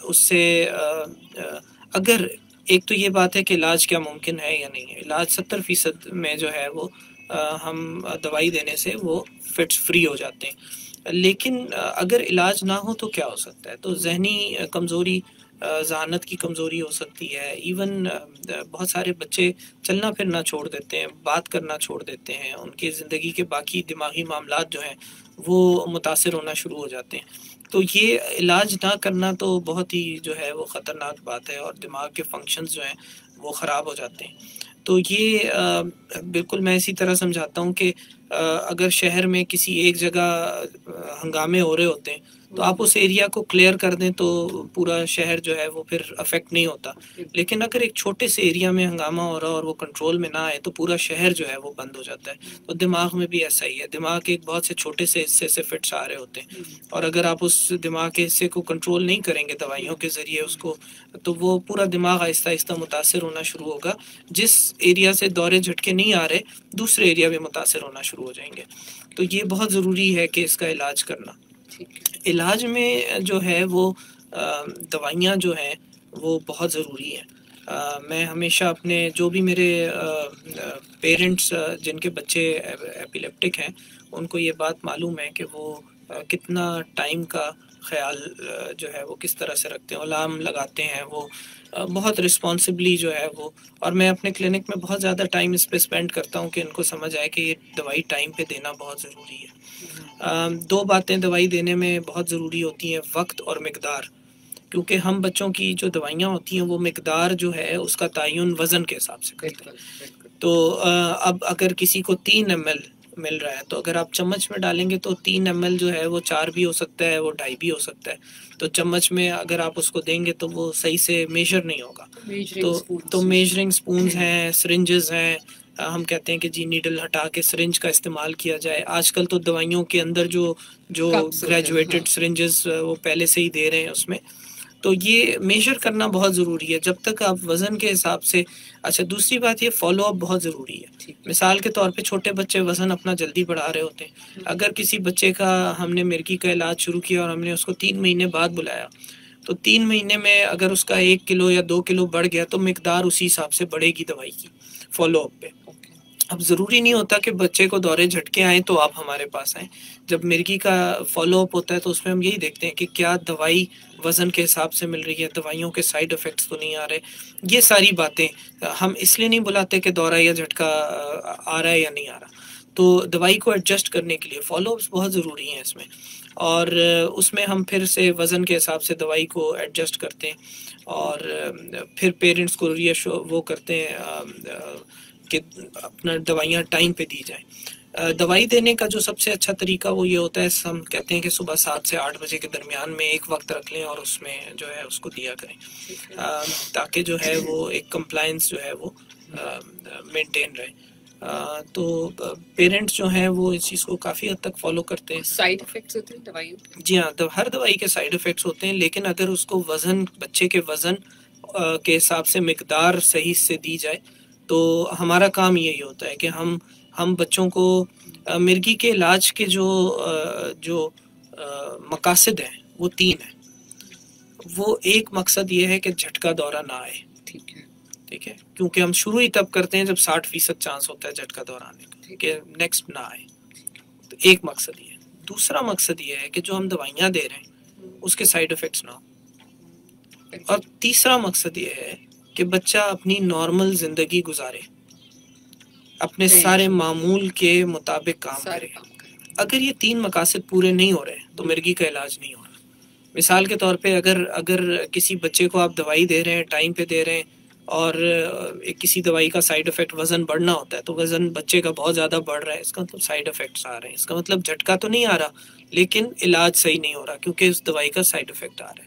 उससे अगर एक तो ये बात है कि इलाज क्या मुमकिन है या नहीं है, इलाज 70% में जो है वो हम दवाई देने से वो फिट्स फ्री हो जाते हैं, लेकिन अगर इलाज ना हो तो क्या हो सकता है, तो जहनी कमज़ोरी, ज़हानत की कमज़ोरी हो सकती है। इवन बहुत सारे बच्चे चलना फिरना छोड़ देते हैं, बात करना छोड़ देते हैं, उनकी ज़िंदगी के बाकी दिमागी मामलात जो हैं वो मुतासिर होना शुरू हो जाते हैं। तो ये इलाज ना करना तो बहुत ही जो है वो ख़तरनाक बात है, और दिमाग के फंक्शंस जो हैं वो ख़राब हो जाते हैं। तो ये बिल्कुल मैं इसी तरह समझाता हूँ कि अगर शहर में किसी एक जगह हंगामे हो रहे होते हैं तो आप उस एरिया को क्लियर कर दें तो पूरा शहर जो है वो फिर अफेक्ट नहीं होता, लेकिन अगर एक छोटे से एरिया में हंगामा हो रहा और वो कंट्रोल में ना आए तो पूरा शहर जो है वो बंद हो जाता है। तो दिमाग में भी ऐसा ही है, दिमाग के एक बहुत से छोटे से हिस्से से फिट्स आ रहे होते हैं, और अगर आप उस दिमाग के हिस्से को कंट्रोल नहीं करेंगे दवाइयों के ज़रिए उसको, तो वो पूरा दिमाग आहिस्ता आहिस्ता मुतासिर होना शुरू होगा। जिस एरिया से दौरे झटके नहीं आ रहे दूसरे एरिया भी मुतासिर होना शुरू हो जाएंगे। तो ये बहुत ज़रूरी है कि इसका इलाज करना। इलाज में जो है वो दवाइयाँ जो हैं वो बहुत ज़रूरी हैं। मैं हमेशा अपने जो भी मेरे पेरेंट्स जिनके बच्चे एपिलेप्टिक हैं उनको ये बात मालूम है कि वो कितना टाइम का ख्याल जो है वो किस तरह से रखते हैं, अलार्म लगाते हैं वो बहुत रिस्पॉन्सिबली जो है वो, और मैं अपने क्लिनिक में बहुत ज़्यादा टाइम इस पर स्पेंड करता हूँ कि इनको समझ आए कि ये दवाई टाइम पे देना बहुत ज़रूरी है। दो बातें दवाई देने में बहुत ज़रूरी होती हैं, वक्त और मिकदार, क्योंकि हम बच्चों की जो दवाइयाँ होती हैं वो मिकदार जो है उसका तयन वज़न के हिसाब से करते हैं। तो अब अगर किसी को 3 ml मिल रहा है तो अगर आप चम्मच में डालेंगे तो 3 ml जो है वो 4 भी हो सकता है, वो 2.5 भी हो सकता है। तो चम्मच में अगर आप उसको देंगे तो वो सही से मेजर नहीं होगा। तो मेजरिंग स्पून्स हैं, सिरिंजेस हैं, हम कहते हैं कि जी नीडल हटा के सिरिंज का इस्तेमाल किया जाए। आजकल तो दवाइयों के अंदर जो ग्रेजुएटेड सिरिंजेस वो पहले से ही दे रहे हैं उसमें, तो ये मेजर करना बहुत ज़रूरी है जब तक आप वज़न के हिसाब से। अच्छा, दूसरी बात ये फॉलो अप बहुत ज़रूरी है। मिसाल के तौर पे छोटे बच्चे वज़न अपना जल्दी बढ़ा रहे होते हैं, अगर किसी बच्चे का हमने मिर्गी का इलाज शुरू किया और हमने उसको 3 महीने बाद बुलाया तो 3 महीने में अगर उसका 1 किलो या 2 किलो बढ़ गया तो मिकदार उसी हिसाब से बढ़ेगी दवाई की फॉलो अप पे। अब ज़रूरी नहीं होता कि बच्चे को दौरे झटके आए तो आप हमारे पास आएँ। जब मिर्गी का फॉलो अप होता है तो उसमें हम यही देखते हैं कि क्या दवाई वज़न के हिसाब से मिल रही है, दवाइयों के साइड इफ़ेक्ट्स तो नहीं आ रहे। ये सारी बातें हम इसलिए नहीं बुलाते कि दौरा या झटका आ रहा है या नहीं आ रहा। तो दवाई को एडजस्ट करने के लिए फॉलो अप्स बहुत ज़रूरी हैं इसमें, और उसमें हम फिर से वज़न के हिसाब से दवाई को एडजस्ट करते हैं, और फिर पेरेंट्स को वो करते हैं कि अपना दवाइयाँ टाइम पे दी जाएं। दवाई देने का जो सबसे अच्छा तरीका वो ये होता है, हम कहते हैं कि सुबह 7 से 8 बजे के दरमियान में एक वक्त रख लें और उसमें जो है उसको दिया करें, ताकि जो है वो एक कंप्लायंस जो है वो मेंटेन रहे। तो पेरेंट्स जो हैं वो इस चीज़ को काफ़ी हद तक फॉलो करते हैं। साइड इफेक्ट्स होते हैं दवाइयों के? जी हाँ, हर दवाई के साइड इफ़ेक्ट्स होते हैं, लेकिन अगर उसको वज़न, बच्चे के वज़न के हिसाब से मिकदार सही से दी जाए तो हमारा काम यही होता है कि हम बच्चों को मिर्गी के इलाज के जो मकासद हैं वो 3 हैं। वो एक मकसद ये है कि झटका दौरा ना आए, ठीक है, क्योंकि हम शुरू ही तब करते हैं जब 60% चांस होता है झटका दौरा आने का, कि नेक्स्ट ना आए। तो एक मकसद ये है। दूसरा मकसद ये है कि जो हम दवाइयाँ दे रहे हैं उसके साइड इफ़ेक्ट्स ना हो। और तीसरा मकसद ये है कि बच्चा अपनी नॉर्मल ज़िंदगी गुजारे, अपने सारे मामूल के मुताबिक काम करे। अगर ये 3 मकासद पूरे नहीं हो रहे तो मिर्गी का इलाज नहीं हो रहा। मिसाल के तौर पे अगर किसी बच्चे को आप दवाई दे रहे हैं, टाइम पे दे रहे हैं, और एक किसी दवाई का साइड इफेक्ट वजन बढ़ना होता है, तो वजन बच्चे का बहुत ज़्यादा बढ़ रहा है, इसका मतलब साइड इफेक्ट्स आ रहे हैं। इसका मतलब झटका तो नहीं आ रहा, लेकिन इलाज सही नहीं हो रहा क्योंकि उस दवाई का साइड इफेक्ट आ रहा है।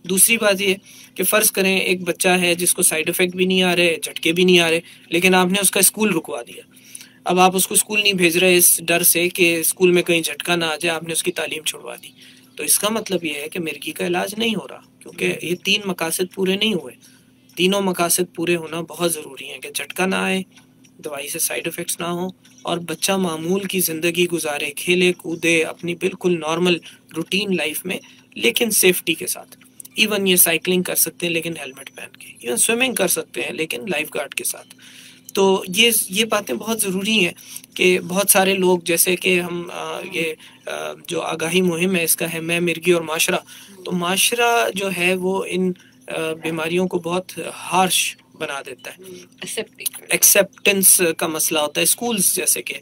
दूसरी बात ये कि फ़र्ज़ करें एक बच्चा है जिसको साइड इफेक्ट भी नहीं आ रहे, झटके भी नहीं आ रहे, लेकिन आपने उसका स्कूल रुकवा दिया। अब आप उसको स्कूल नहीं भेज रहे इस डर से कि स्कूल में कहीं झटका ना आ जाए, आपने उसकी तालीम छुड़वा दी। तो इसका मतलब ये है कि मिर्गी का इलाज नहीं हो रहा, क्योंकि ये 3 मकासद पूरे नहीं हुए। तीनों मकासद पूरे होना बहुत ज़रूरी है कि झटका ना आए, दवाई से साइड इफ़ेक्ट्स ना हो, और बच्चा मामूल की ज़िंदगी गुजारे, खेले कूदे अपनी बिल्कुल नॉर्मल रूटीन लाइफ में, लेकिन सेफ्टी के साथ। इवन ये साइकिलिंग कर सकते हैं लेकिन हेलमेट पहन के, इवन स्विमिंग कर सकते हैं लेकिन लाइफ गार्ड के साथ। तो ये बातें बहुत ज़रूरी हैं कि बहुत सारे लोग, जैसे कि हम जो आगाही मुहिम है इसका है मैं, मिर्गी और माशरा, तो माशरा जो है वो इन बीमारियों को बहुत हार्श बना देता है। एक्सेप्टेंस का मसला होता है। स्कूल्स जैसे कि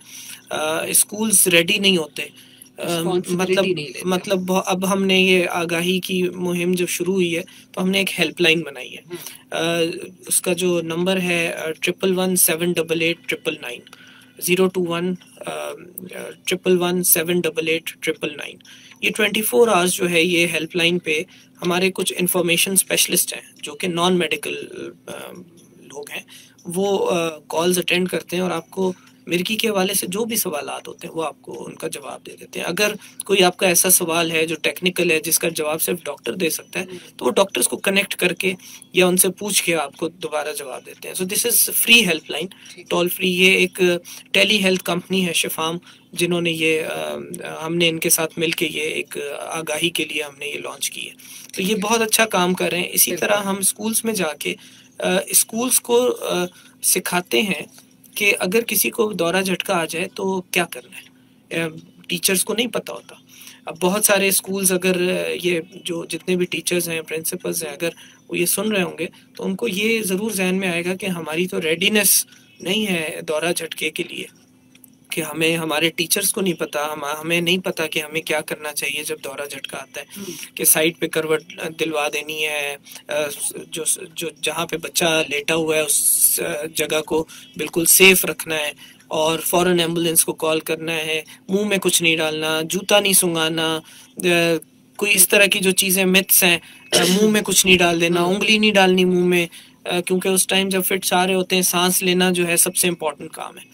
स्कूल्स रेडी नहीं होते, मतलब अब हमने ये आगाही की मुहिम जब शुरू हुई है तो हमने एक हेल्पलाइन बनाई है। उसका जो नंबर है 11178899, 02111178899। ये 24 आवर्स जो है ये हेल्पलाइन पे हमारे कुछ इंफॉर्मेशन स्पेशलिस्ट हैं जो कि नॉन मेडिकल लोग हैं, वो कॉल्स अटेंड करते हैं और आपको मिर्गी के हवाले से जो भी सवालात होते हैं वो आपको उनका जवाब दे देते हैं। अगर कोई आपका ऐसा सवाल है जो टेक्निकल है जिसका जवाब सिर्फ डॉक्टर दे सकता है, तो वो डॉक्टर्स को कनेक्ट करके या उनसे पूछ के आपको दोबारा जवाब देते हैं। So this is free helpline, toll free. ये एक टेली हेल्थ कंपनी है शिफाम, जिन्होंने ये हमने इनके साथ मिलके ये एक आगाही के लिए हमने ये लॉन्च की है। तो ये बहुत अच्छा काम कर रहे हैं। इसी तरह हम स्कूल्स में जाके स्कूल्स को सिखाते हैं कि अगर किसी को दौरा झटका आ जाए तो क्या करना है। टीचर्स को नहीं पता होता। अब बहुत सारे स्कूल्स, अगर ये जो जितने भी टीचर्स हैं, प्रिंसिपल्स हैं, अगर वो ये सुन रहे होंगे तो उनको ये ज़रूर जहन में आएगा कि हमारी तो रेडीनेस नहीं है दौरा झटके के लिए, कि हमें हमारे टीचर्स को नहीं पता, हमें नहीं पता कि हमें क्या करना चाहिए जब दौरा झटका आता है, कि साइड पे करवट दिलवा देनी है, जो जो जहाँ पे बच्चा लेटा हुआ है उस जगह को बिल्कुल सेफ रखना है, और फौरन एम्बुलेंस को कॉल करना है, मुंह में कुछ नहीं डालना, जूता नहीं सुंघाना, कोई इस तरह की जो चीज़ें मिथ्स हैं, मुंह में कुछ नहीं डाल देना, उंगली नहीं डालनी मुंह में, क्योंकि उस टाइम जब फिट्स आ रहे होते हैं सांस लेना जो है सबसे इम्पोर्टेंट काम है।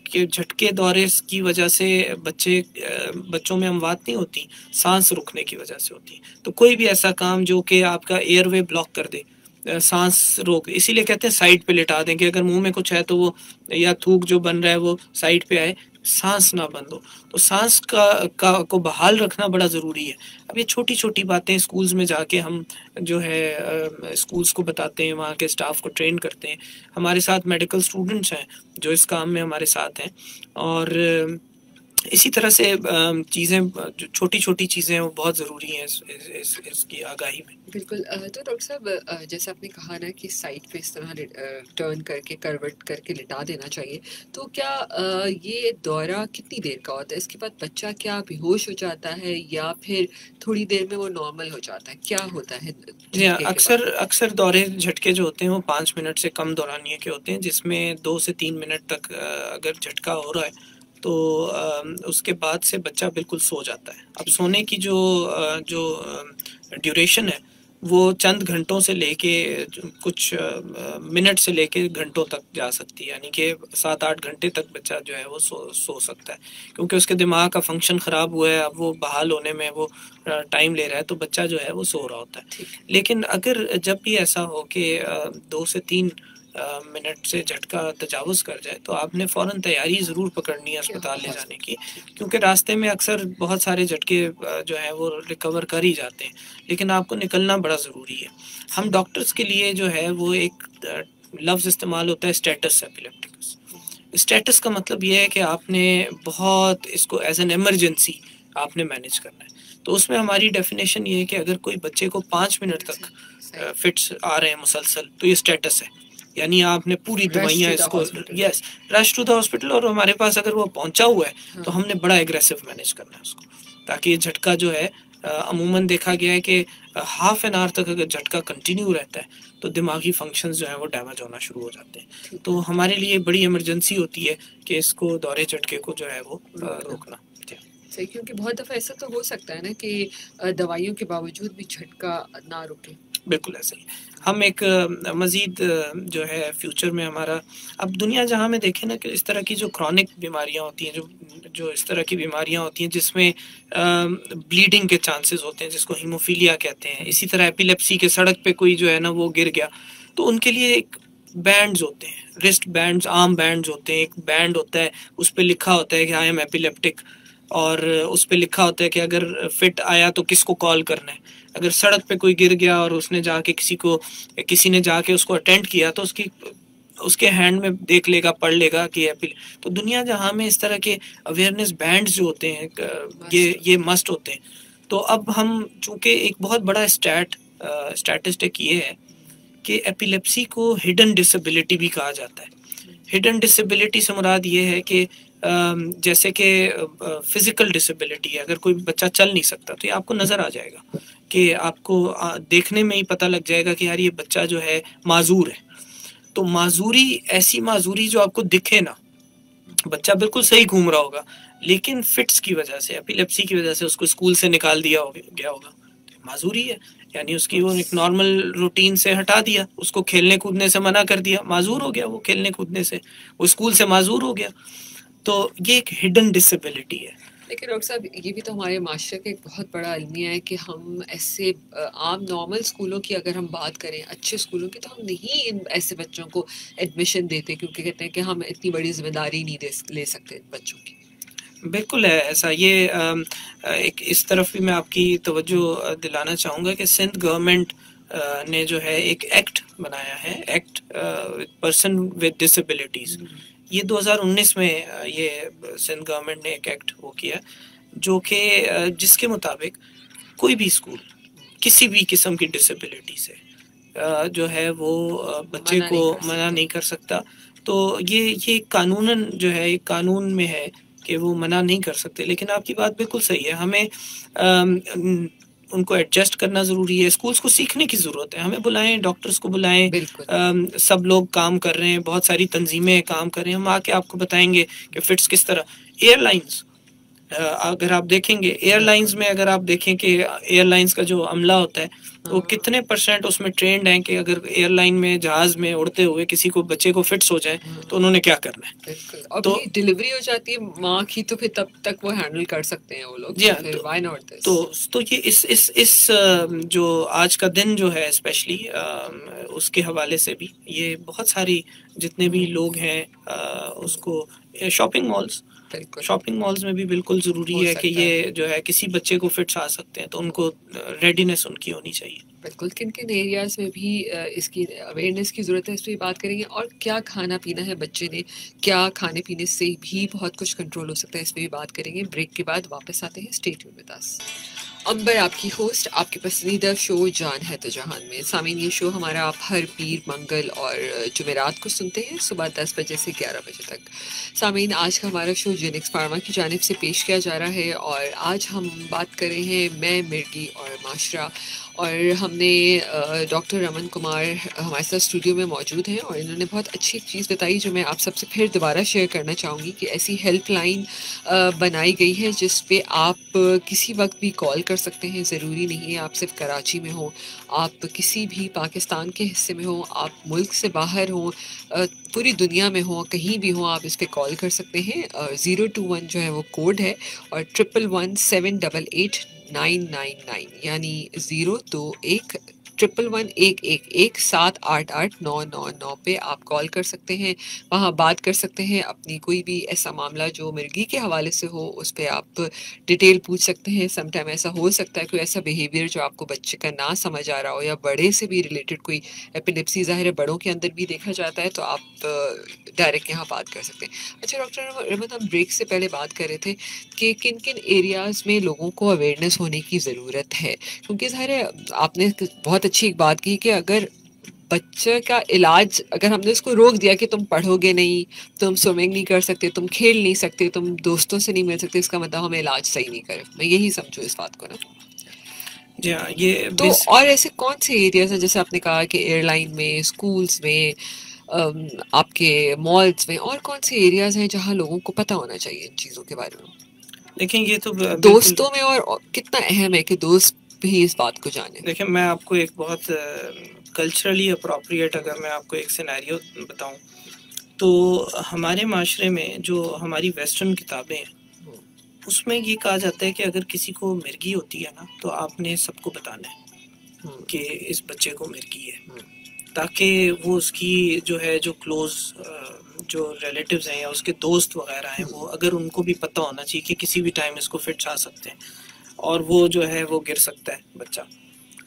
कि झटके दौरे की वजह से बच्चों में अमवात नहीं होती, सांस रुकने की वजह से होती। तो कोई भी ऐसा काम जो कि आपका एयरवे ब्लॉक कर दे, सांस रोक, इसीलिए कहते हैं साइड पे लिटा दें कि अगर मुंह में कुछ है तो वो, या थूक जो बन रहा है वो साइड पे आए, सांस ना बंद हो। तो सांस को बहाल रखना बड़ा ज़रूरी है। अब ये छोटी छोटी बातें स्कूल्स में जाके हम जो है स्कूल्स को बताते हैं, वहाँ के स्टाफ को ट्रेन करते हैं। हमारे साथ मेडिकल स्टूडेंट्स हैं जो इस काम में हमारे साथ हैं, और इसी तरह से चीज़ें, जो छोटी छोटी चीज़ें हैं वो बहुत ज़रूरी हैं इसकी आगाही में। बिल्कुल। तो डॉक्टर साहब, जैसे आपने कहा ना कि साइड पे इस तरह टर्न करके, करवट करके लिटा देना चाहिए, तो क्या ये दौरा कितनी देर का होता है? इसके बाद बच्चा क्या बेहोश हो जाता है या फिर थोड़ी देर में वो नॉर्मल हो जाता है? क्या होता है? जी हाँ, अक्सर दौरे झटके जो होते हैं वो 5 मिनट से कम दौरानिए के होते हैं, जिसमें 2 से 3 मिनट तक अगर झटका हो रहा है तो उसके बाद से बच्चा बिल्कुल सो जाता है। अब सोने की जो ड्यूरेशन है वो चंद घंटों से लेके कुछ मिनट से लेके घंटों तक जा सकती है, यानी कि 7-8 घंटे तक बच्चा जो है वो सो सकता है, क्योंकि उसके दिमाग का फंक्शन ख़राब हुआ है, अब वो बहाल होने में वो टाइम ले रहा है, तो बच्चा जो है वो सो रहा होता है। लेकिन अगर जब भी ऐसा हो कि 2 से 3 मिनट से झटका तजावुज कर जाए तो आपने फ़ौरन तैयारी ज़रूर पकड़नी है अस्पताल ले जाने की, क्योंकि रास्ते में अक्सर बहुत सारे झटके जो हैं वो रिकवर कर ही जाते हैं, लेकिन आपको निकलना बड़ा ज़रूरी है। हम डॉक्टर्स के लिए जो है वो एक लफ्ज़ इस्तेमाल होता है स्टेटस एपिलेप्टिकस। स्टेटस का मतलब ये है कि आपने बहुत इसको एज एन एमरजेंसी आपने मैनेज करना है। तो उसमें हमारी डेफिनेशन ये है कि अगर कोई बच्चे को 5 मिनट तक फिट्स आ रहे हैं मुसलसल, तो ये स्टेटस है, यानी आपने पूरी दवाइयाँ इसको yes rush to the hospital, और हमारे पास अगर वो पहुंचा हुआ है तो हमने बड़ा एग्रेसिव मैनेज करना है उसको, ताकि ये झटका जो है अमूमन देखा गया है कि हाफ एन आवर तक अगर झटका कंटिन्यू रहता है तो दिमागी फंक्शंस जो है वो डैमेज होना शुरू हो जाते हैं। तो हमारे लिए बड़ी इमरजेंसी होती है कि इसको दौरे झटके को जो है वो रोकना। सही, क्योंकि बहुत दफ़ा ऐसा तो हो सकता है ना कि दवाइयों के बावजूद भी झटका ना रुके। बिल्कुल ऐसे ही हम एक मज़ीद जो है फ्यूचर में हमारा, अब दुनिया जहाँ में देखें ना कि इस तरह की जो क्रॉनिक बीमारियाँ होती हैं, जो इस तरह की बीमारियाँ होती हैं जिसमें ब्लीडिंग के चांसेस होते हैं, जिसको हीमोफीलिया कहते हैं, इसी तरह एपिलेप्सी के सड़क पे कोई जो है ना वो गिर गया, तो उनके लिए एक बैंड्स होते हैं, रिस्ट बैंड्स, आर्म बैंड्स होते हैं। एक बैंड होता है, उस पर लिखा होता है कि आई एम एपिलेप्टिक, और उस पर लिखा होता है कि अगर फिट आया तो किसको कॉल करना है। अगर सड़क पे कोई गिर गया और उसने जाके किसी ने जाके उसको अटेंड किया तो उसके हैंड में देख लेगा, पढ़ लेगा कि तो दुनिया जहाँ में इस तरह के अवेयरनेस बैंड्स जो होते हैं ये मस्ट होते हैं। तो अब हम चूंकि एक बहुत बड़ा स्टैटिस्टिक ये है कि एपिलेप्सी को हिडन डिसेबिलिटी भी कहा जाता है। हिडन डिसेबिलिटी से मुराद ये है कि जैसे कि फिजिकल डिसेबिलिटी है, अगर कोई बच्चा चल नहीं सकता तो ये आपको नज़र आ जाएगा, कि आपको देखने में ही पता लग जाएगा कि यार ये बच्चा जो है माजूर है। तो माजूरी, ऐसी माजूरी जो आपको दिखे ना, बच्चा बिल्कुल सही घूम रहा होगा लेकिन फिट्स की वजह से, एपिलेप्सी की वजह से उसको स्कूल से निकाल गया होगा, तो माजूरी है। यानी उसकी वो एक नॉर्मल रूटीन से हटा दिया, उसको खेलने कूदने से मना कर दिया, माजूर हो गया वो खेलने कूदने से, वो स्कूल से माजूर हो गया। तो ये एक हिडन डिसेबिलिटी है। लेकिन डॉक्टर साहब, ये भी तो हमारे माशरे का एक बहुत बड़ा अलमिया है कि हम ऐसे आम नॉर्मल स्कूलों की अगर हम बात करें, अच्छे स्कूलों की, तो हम नहीं इन ऐसे बच्चों को एडमिशन देते, क्योंकि कहते हैं कि हम इतनी बड़ी जिम्मेदारी नहीं ले सकते बच्चों की। बिल्कुल है ऐसा। ये एक इस तरफ भी मैं आपकी तवज्जो दिलाना चाहूँगा कि सिंध गवर्नमेंट ने जो है एक एक्ट बनाया है, एक्ट पर्सन विद डिसेबिलिटीज़। ये 2019 में ये सिंध गवर्नमेंट ने एक एक्ट वो किया जो कि जिसके मुताबिक कोई भी स्कूल किसी भी किस्म की डिसेबिलिटी से जो है वो बच्चे को मना नहीं कर सकता। तो ये कानूनन जो है, एक कानून में है कि वो मना नहीं कर सकते। लेकिन आपकी बात बिल्कुल सही है, हमें उनको एडजस्ट करना ज़रूरी है। स्कूल्स को सीखने की ज़रूरत है, हमें बुलाएं, डॉक्टर्स को बुलाएं, सब लोग काम कर रहे हैं, बहुत सारी तंजीमें काम कर रहे हैं, हम आके आपको बताएंगे कि फिट्स किस तरह। एयरलाइंस, अगर आप देखेंगे एयरलाइंस में, अगर आप देखें कि एयरलाइंस का जो अमला होता है वो कितने % उसमें ट्रेंड हैं कि अगर एयरलाइन में, जहाज में उड़ते हुए किसी को बच्चे को फिट्स हो जाए तो उन्होंने क्या करना है। और तो डिलीवरी हो जाती है माँ की, तो फिर तब तक वो हैंडल कर सकते हैं वो लोग। फिर व्हाई नॉट दिस। तो ये इस जो आज का दिन जो है स्पेशली उसके हवाले से भी ये बहुत सारी जितने भी लोग हैं उसको शॉपिंग मॉल्स में भी बिल्कुल ज़रूरी है कि ये जो है किसी बच्चे को फिट्स आ सकते हैं तो उनको रेडीनेस उनकी होनी चाहिए। बिल्कुल, किन किन एरियाज़ में भी इसकी अवेयरनेस की ज़रूरत है, इस पर बात करेंगे। और क्या खाना पीना है बच्चे ने, क्या खाने पीने से भी बहुत कुछ कंट्रोल हो सकता है, इस पर भी बात करेंगे। ब्रेक के बाद वापस आते हैं, stay tuned with us. Ambar आपकी होस्ट, आपके पसंदीदा शो जान है तो जहान में। सामीन, ये शो हमारा आप हर पीर, मंगल और जुमेरात को सुनते हैं सुबह 10 बजे से 11 बजे तक। सामीन, आज का हमारा शो जेनिक्स फार्मा की जानिब से पेश किया जा रहा है और आज हम बात कर रहे हैं मैं, मिर्गी और माशरा। और हमने डॉक्टर रमन कुमार हमारे साथ स्टूडियो में मौजूद हैं और इन्होंने बहुत अच्छी चीज़ बताई जो मैं आप सबसे फिर दोबारा शेयर करना चाहूँगी कि ऐसी हेल्पलाइन बनाई गई है जिस पे आप किसी वक्त भी कॉल कर सकते हैं। ज़रूरी नहीं है आप सिर्फ कराची में हो, आप किसी भी पाकिस्तान के हिस्से में हो, आप मुल्क से बाहर हो, पूरी दुनिया में हो, कहीं भी हो, आप इस पर कॉल कर सकते हैं। 021 जो है वो कोड है और 111-788-999 यानी 021-111-788-999 पे आप कॉल कर सकते हैं। वहाँ बात कर सकते हैं अपनी कोई भी ऐसा मामला जो मिर्गी के हवाले से हो, उस पर आप डिटेल पूछ सकते हैं। समटाइम ऐसा हो सकता है कोई ऐसा बिहेवियर जो आपको बच्चे का ना समझ आ रहा हो या बड़े से भी रिलेटेड कोई एपिलेप्सी, ज़ाहिर है बड़ों के अंदर भी देखा जाता है, तो आप डायरेक्ट यहाँ बात कर सकते हैं। अच्छा डॉक्टर रमन, हम ब्रेक से पहले बात कर रहे थे कि किन किन एरियाज़ में लोगों को अवेयरनेस होने की ज़रूरत है, क्योंकि ज़ाहिर है आपने बहुत अच्छी एक बात की कि अगर बच्चे का इलाज, अगर हमने उसको रोक दिया कि तुम पढ़ोगे नहीं, तुम स्विमिंग नहीं कर सकते, तुम खेल नहीं सकते, तुम दोस्तों से नहीं मिल सकते, इसका मतलब हमें इलाज सही नहीं करे। मैं यही समझूँ इस बात को ना। जी हाँ, ये तो और ऐसे कौन से एरियाज हैं, जैसे आपने कहा कि एयरलाइन में, स्कूल्स में, आपके मॉल्स में, और कौन से एरियाज हैं जहाँ लोगों को पता होना चाहिए इन चीज़ों के बारे में? देखें, ये तो बिल्कुल। दोस्तों में, और कितना अहम है कि दोस्त भी इस बात को जाने? देखें, मैं आपको एक बहुत कल्चरली अप्रोप्रिएट अगर मैं आपको एक सिनेरियो बताऊं, तो हमारे माशरे में जो हमारी वेस्टर्न किताबें हैं उसमें ये कहा जाता है कि अगर किसी को मिर्गी होती है ना, तो आपने सबको बताना है कि इस बच्चे को मिर्गी है, ताकि वो उसकी जो है जो क्लोज जो रिलेटिव्स हैं या उसके दोस्त वगैरह हैं, वो अगर उनको भी पता होना चाहिए कि किसी भी टाइम इसको फिट्स आ सकते हैं और वो जो है वो गिर सकता है बच्चा,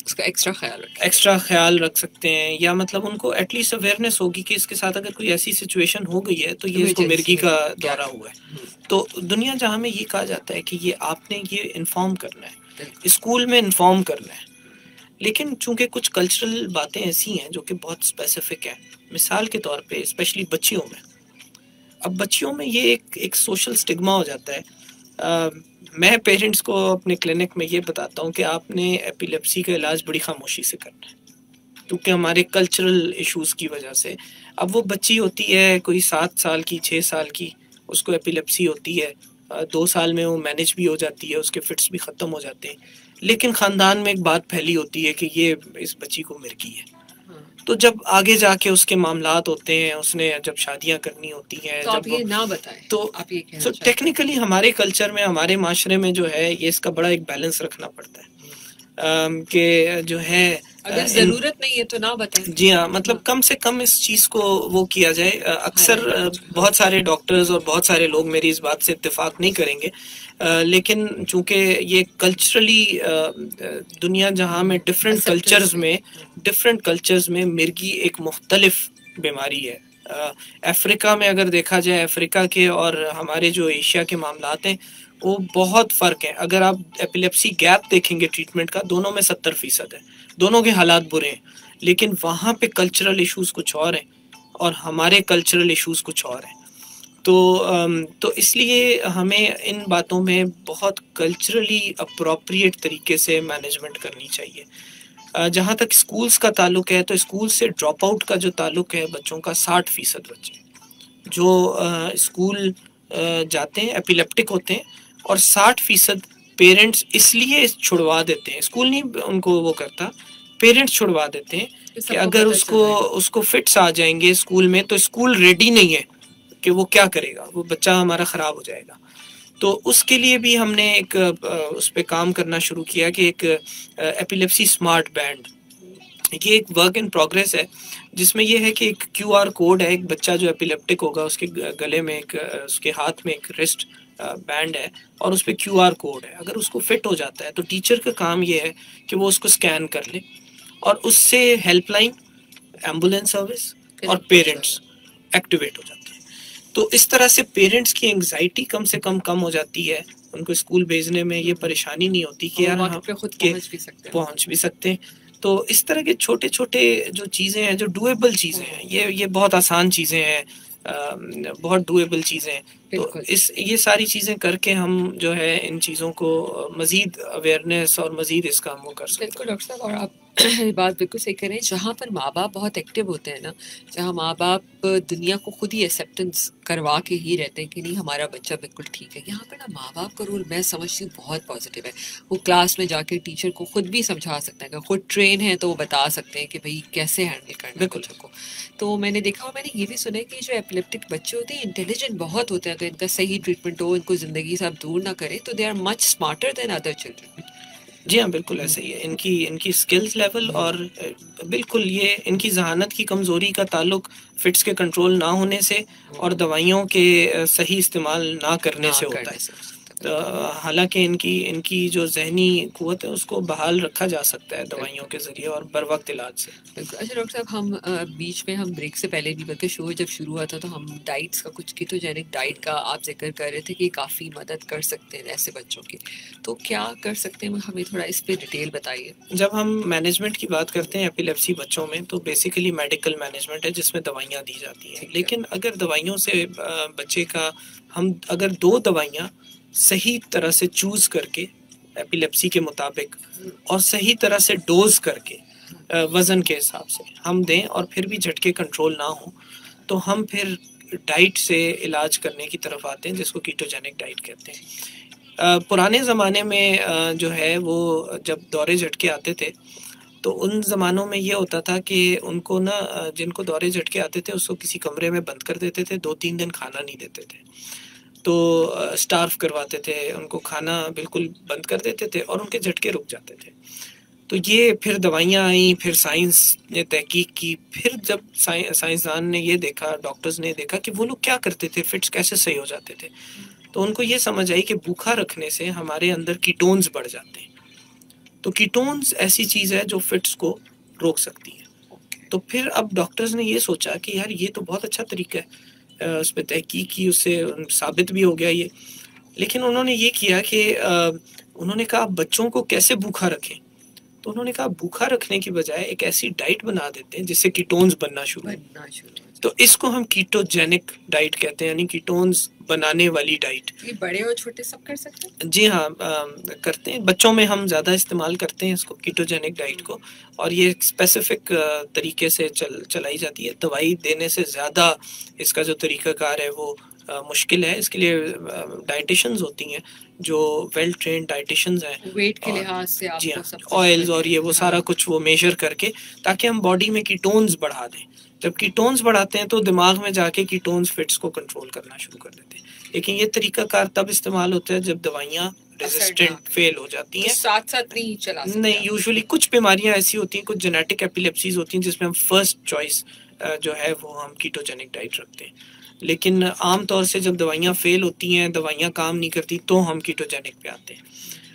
उसका एक्स्ट्रा ख्याल रख सकते हैं, या मतलब उनको एटलीस्ट अवेयरनेस होगी कि इसके साथ अगर कोई ऐसी सिचुएशन हो गई है तो ये इसको मिर्गी का दौरा हुआ है। तो दुनिया जहाँ में ये कहा जाता है कि ये आपने ये इन्फॉर्म करना है, स्कूल में इन्फॉर्म करना है। लेकिन चूंकि कुछ कल्चरल बातें ऐसी हैं जो कि बहुत स्पेसिफिक हैं, मिसाल के तौर पे स्पेशली बच्चियों में, अब बच्चियों में ये एक सोशल स्टिग्मा हो जाता है। मैं पेरेंट्स को अपने क्लिनिक में ये बताता हूँ कि आपने एपिलेप्सी का इलाज बड़ी खामोशी से करना है, क्योंकि हमारे कल्चरल इश्यूज की वजह से। अब वो बच्ची होती है कोई 7 साल की, 6 साल की, उसको एपिलेप्सी होती है, 2 साल में वो मैनेज भी हो जाती है, उसके फिट्स भी ख़त्म हो जाते हैं, लेकिन ख़ानदान में एक बात फैली होती है कि ये इस बच्ची को मिर्गी है। तो जब आगे जाके उसके मामलात होते हैं, उसने जब शादियां करनी होती हैं, तो आप ये ना बताएं, तो आप ये कहना तो टेक्निकली हमारे कल्चर में, हमारे माशरे में जो है ये इसका बड़ा एक बैलेंस रखना पड़ता है कि जो है अगर जरूरत नहीं है तो ना बताएं। जी हाँ, मतलब कम से कम इस चीज को वो किया जाए। अक्सर बहुत सारे डॉक्टर्स और बहुत सारे लोग मेरी इस बात से इत्तेफाक नहीं करेंगे, लेकिन चूंकि ये कल्चरली दुनिया जहाँ में डिफरेंट कल्चर्स में मिर्गी एक मुख्तलिफ बीमारी है। अफ्रीका में अगर देखा जाए, अफ्रीका के और हमारे जो एशिया के मामलात हैं वो बहुत फ़र्क है। अगर आप एपिलेप्सी गैप देखेंगे ट्रीटमेंट का, दोनों में 70% है, दोनों के हालात बुरे हैं, लेकिन वहाँ पे कल्चरल इश्यूज कुछ और हैं और हमारे कल्चरल इश्यूज कुछ और हैं। तो इसलिए हमें इन बातों में बहुत कल्चरली अप्रोप्रिएट तरीके से मैनेजमेंट करनी चाहिए। जहाँ तक स्कूल्स का ताल्लुक है, तो स्कूल से ड्रॉप आउट का जो ताल्लुक है बच्चों का, 60% बच्चे जो स्कूल जाते हैं एपिलेप्टिक होते हैं, और 60% पेरेंट्स इसलिए छुड़वा देते हैं, स्कूल नहीं उनको वो करता, पेरेंट्स छुड़वा देते हैं कि अगर उसको फिट्स आ जाएंगे स्कूल में तो स्कूल रेडी नहीं है कि वो क्या करेगा, वो बच्चा हमारा ख़राब हो जाएगा। तो उसके लिए भी हमने एक उस पर काम करना शुरू किया कि एक एपिलेप्सी स्मार्ट बैंड, ये एक वर्क इन प्रोग्रेस है, जिसमें ये है कि एक QR कोड है। एक बच्चा जो एपिलेप्टिक होगा उसके गले में एक, उसके हाथ में एक रिस्ट बैंड है और उस पर QR कोड है। अगर उसको फिट हो जाता है तो टीचर का काम ये है कि वो उसको स्कैन कर ले और उससे हेल्पलाइन, एम्बुलेंस सर्विस और पेरेंट्स एक्टिवेट हो जाते हैं। तो इस तरह से पेरेंट्स की एंग्जाइटी कम से कम हो जाती है, उनको स्कूल भेजने में ये परेशानी नहीं होती कि यार हम पहुंच भी सकते हैं। तो इस तरह के छोटे छोटे जो चीज़ें हैं, जो डुएबल चीज़ें हैं, ये बहुत आसान चीज़ें हैं, बहुत डुएबल चीज़ें हैं। तो ये सारी चीज़ें करके हम जो है इन चीज़ों को मज़ीद अवेयरनेस और मज़ीद इसका हम वो कर सकते हैं। बिल्कुल डॉक्टर साहब, और आप बात बिल्कुल सही करें। जहाँ पर माँ बाप बहुत एक्टिव होते हैं ना, जहाँ माँ बाप दुनिया को खुद ही एक्सेप्टेंस करवा के ही रहते हैं कि नहीं हमारा बच्चा बिल्कुल ठीक है, यहाँ पर ना माँ बाप का रोल मैं समझती हूँ बहुत पॉजिटिव है। वो क्लास में जाके टीचर को खुद भी समझा सकते हैं, अगर खुद ट्रेन है तो वो बता सकते हैं कि भाई कैसे हैंडल करना है बच्चों को। तो मैंने देखा और मैंने ये भी सुना है कि जो एपिलेप्टिक बच्चे होते हैं इंटेलिजेंट बहुत होते हैं, तो इनका सही ट्रीटमेंट हो, इनको ज़िंदगी से आप दूर ना करें, तो they are much smarter than other children. जी हाँ, बिल्कुल ऐसा ही है। इनकी स्किल्स लेवल और बिल्कुल ये इनकी जहानत की कमज़ोरी का ताल्लुक फिट्स के कंट्रोल ना होने से और दवाइयों के सही इस्तेमाल ना करने से होता है। हालांकि इनकी जो जहनी कुव्वत है उसको बहाल रखा जा सकता है दवाइयों के ज़रिए और बर वक्त इलाज से। बिल्कुल। अच्छा डॉक्टर साहब, हम बीच में हम ब्रेक से पहले भी, बल्कि शो जब शुरू हुआ था तो हम डाइट्स का, कुछ कीटोजेनिक डाइट का आप जिक्र कर रहे थे कि काफ़ी मदद कर सकते हैं ऐसे बच्चों की, तो क्या कर सकते हैं, हमें थोड़ा इस पर डिटेल बताइए। जब हम मैनेजमेंट की बात करते हैं एपिलेप्सी बच्चों में, तो बेसिकली मेडिकल मैनेजमेंट है जिसमें दवाइयाँ दी जाती हैं। लेकिन अगर दवाइयों से बच्चे का, हम अगर 2 दवाइयाँ सही तरह से चूज़ करके एपिलेप्सी के मुताबिक और सही तरह से डोज करके वज़न के हिसाब से हम दें और फिर भी झटके कंट्रोल ना हो, तो हम फिर डाइट से इलाज करने की तरफ आते हैं, जिसको कीटोजेनिक डाइट कहते हैं। पुराने ज़माने में जो है वो जब दौरे झटके आते थे तो उन ज़मानों में ये होता था कि उनको ना जिनको दौरे झटके आते थे उसको किसी कमरे में बंद कर देते थे, 2-3 दिन खाना नहीं देते थे, तो स्टार्व करवाते थे, उनको खाना बिल्कुल बंद कर देते थे और उनके झटके रुक जाते थे। तो ये फिर दवाइयाँ आई, फिर साइंस ने तहकीक की, फिर जब साइंसदान ने ये देखा, डॉक्टर्स ने देखा कि वो लोग क्या करते थे, फिट्स कैसे सही हो जाते थे, तो उनको ये समझ आई कि भूखा रखने से हमारे अंदर कीटोन्स बढ़ जाते हैं। तो कीटोन्स ऐसी चीज़ है जो फिट्स को रोक सकती है। तो फिर अब डॉक्टर्स ने ये सोचा कि यार ये तो बहुत अच्छा तरीका है, उस पर तहकीक की, उससे साबित भी हो गया ये। लेकिन उन्होंने ये किया कि उन्होंने कहा बच्चों को कैसे भूखा रखें, तो उन्होंने कहा भूखा रखने की बजाय एक ऐसी डाइट बना देते हैं जिससे कीटोन्स बनना शुरू हो। तो इसको हम कीटोजेनिक डाइट कहते हैं, यानी कीटोन्स बनाने वाली डाइट। ये बड़े और छोटे सब कर सकते हैं? जी हाँ, करते हैं। बच्चों में हम ज़्यादा इस्तेमाल करते हैं इसको, कीटोजेनिक डाइट को, और ये स्पेसिफिक तरीके से चलाई जाती है। दवाई देने से ज़्यादा इसका जो तरीक़ाकार है वो मुश्किल है। इसके लिए डाइटिशियंस होती हैं जो वेल ट्रेन्ड डाइटिशियंस हैं, वेट के लिहाज से आपको जी हाँ, सब ऑयल्स और ये वो सारा कुछ वो मेजर करके, ताकि हम बॉडी में कीटोन्स बढ़ा दें। जब कीटोन्स बढ़ाते हैं तो दिमाग में जाके कीटोन्स फिट्स को कंट्रोल करना शुरू कर देते हैं। लेकिन ये तरीकाकार तब इस्तेमाल होता है जब दवाइयाँ रेजिस्टेंट फेल हो जाती हैं। साथ साथ नहीं चला सकते? नहीं, यूजुअली कुछ बीमारियां ऐसी होती हैं, कुछ जेनेटिक एपिलेप्सीज होती हैं जिसमें हम फर्स्ट चॉइस जो है वो हम कीटोजेनिक डाइट रखते हैं। लेकिन आम तौर से जब दवाइयाँ फेल होती हैं, दवाइयाँ काम नहीं करती, तो हम कीटोजेनिक पे आते हैं।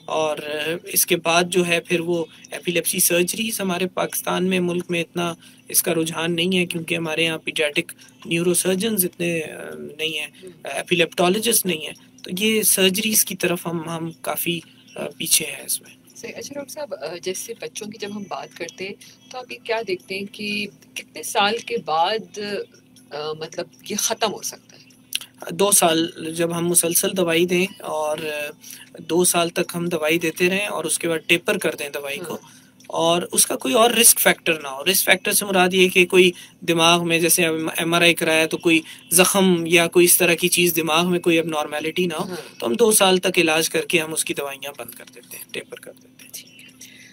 और इसके बाद जो है फिर वो एपिलेप्सी सर्जरीज, हमारे पाकिस्तान में, मुल्क में इतना इसका रुझान नहीं है क्योंकि हमारे यहाँ पीडियाट्रिक न्यूरोसर्जन्स इतने नहीं हैं, एपिलेप्टोलॉजिस्ट नहीं है, तो ये सर्जरीज की तरफ हम काफ़ी पीछे हैं इसमें। अच्छा डॉक्टर साहब, जैसे बच्चों की जब हम बात करते हैं तो आप ये क्या देखते हैं कि कितने साल के बाद मतलब ये ख़त्म हो सकता है? 2 साल जब हम मुसलसल दवाई दें और 2 साल तक हम दवाई देते रहें और उसके बाद टेपर कर दें दवाई को, और उसका कोई और रिस्क फैक्टर ना हो। रिस्क फैक्टर से मुराद ये कि कोई दिमाग में, जैसे MRI कराया तो कोई ज़ख़म या कोई इस तरह की चीज़, दिमाग में कोई एबनॉर्मेलिटी ना हो, तो हम 2 साल तक इलाज करके हम उसकी दवाइयाँ बंद कर देते हैं, टेपर कर देते हैं।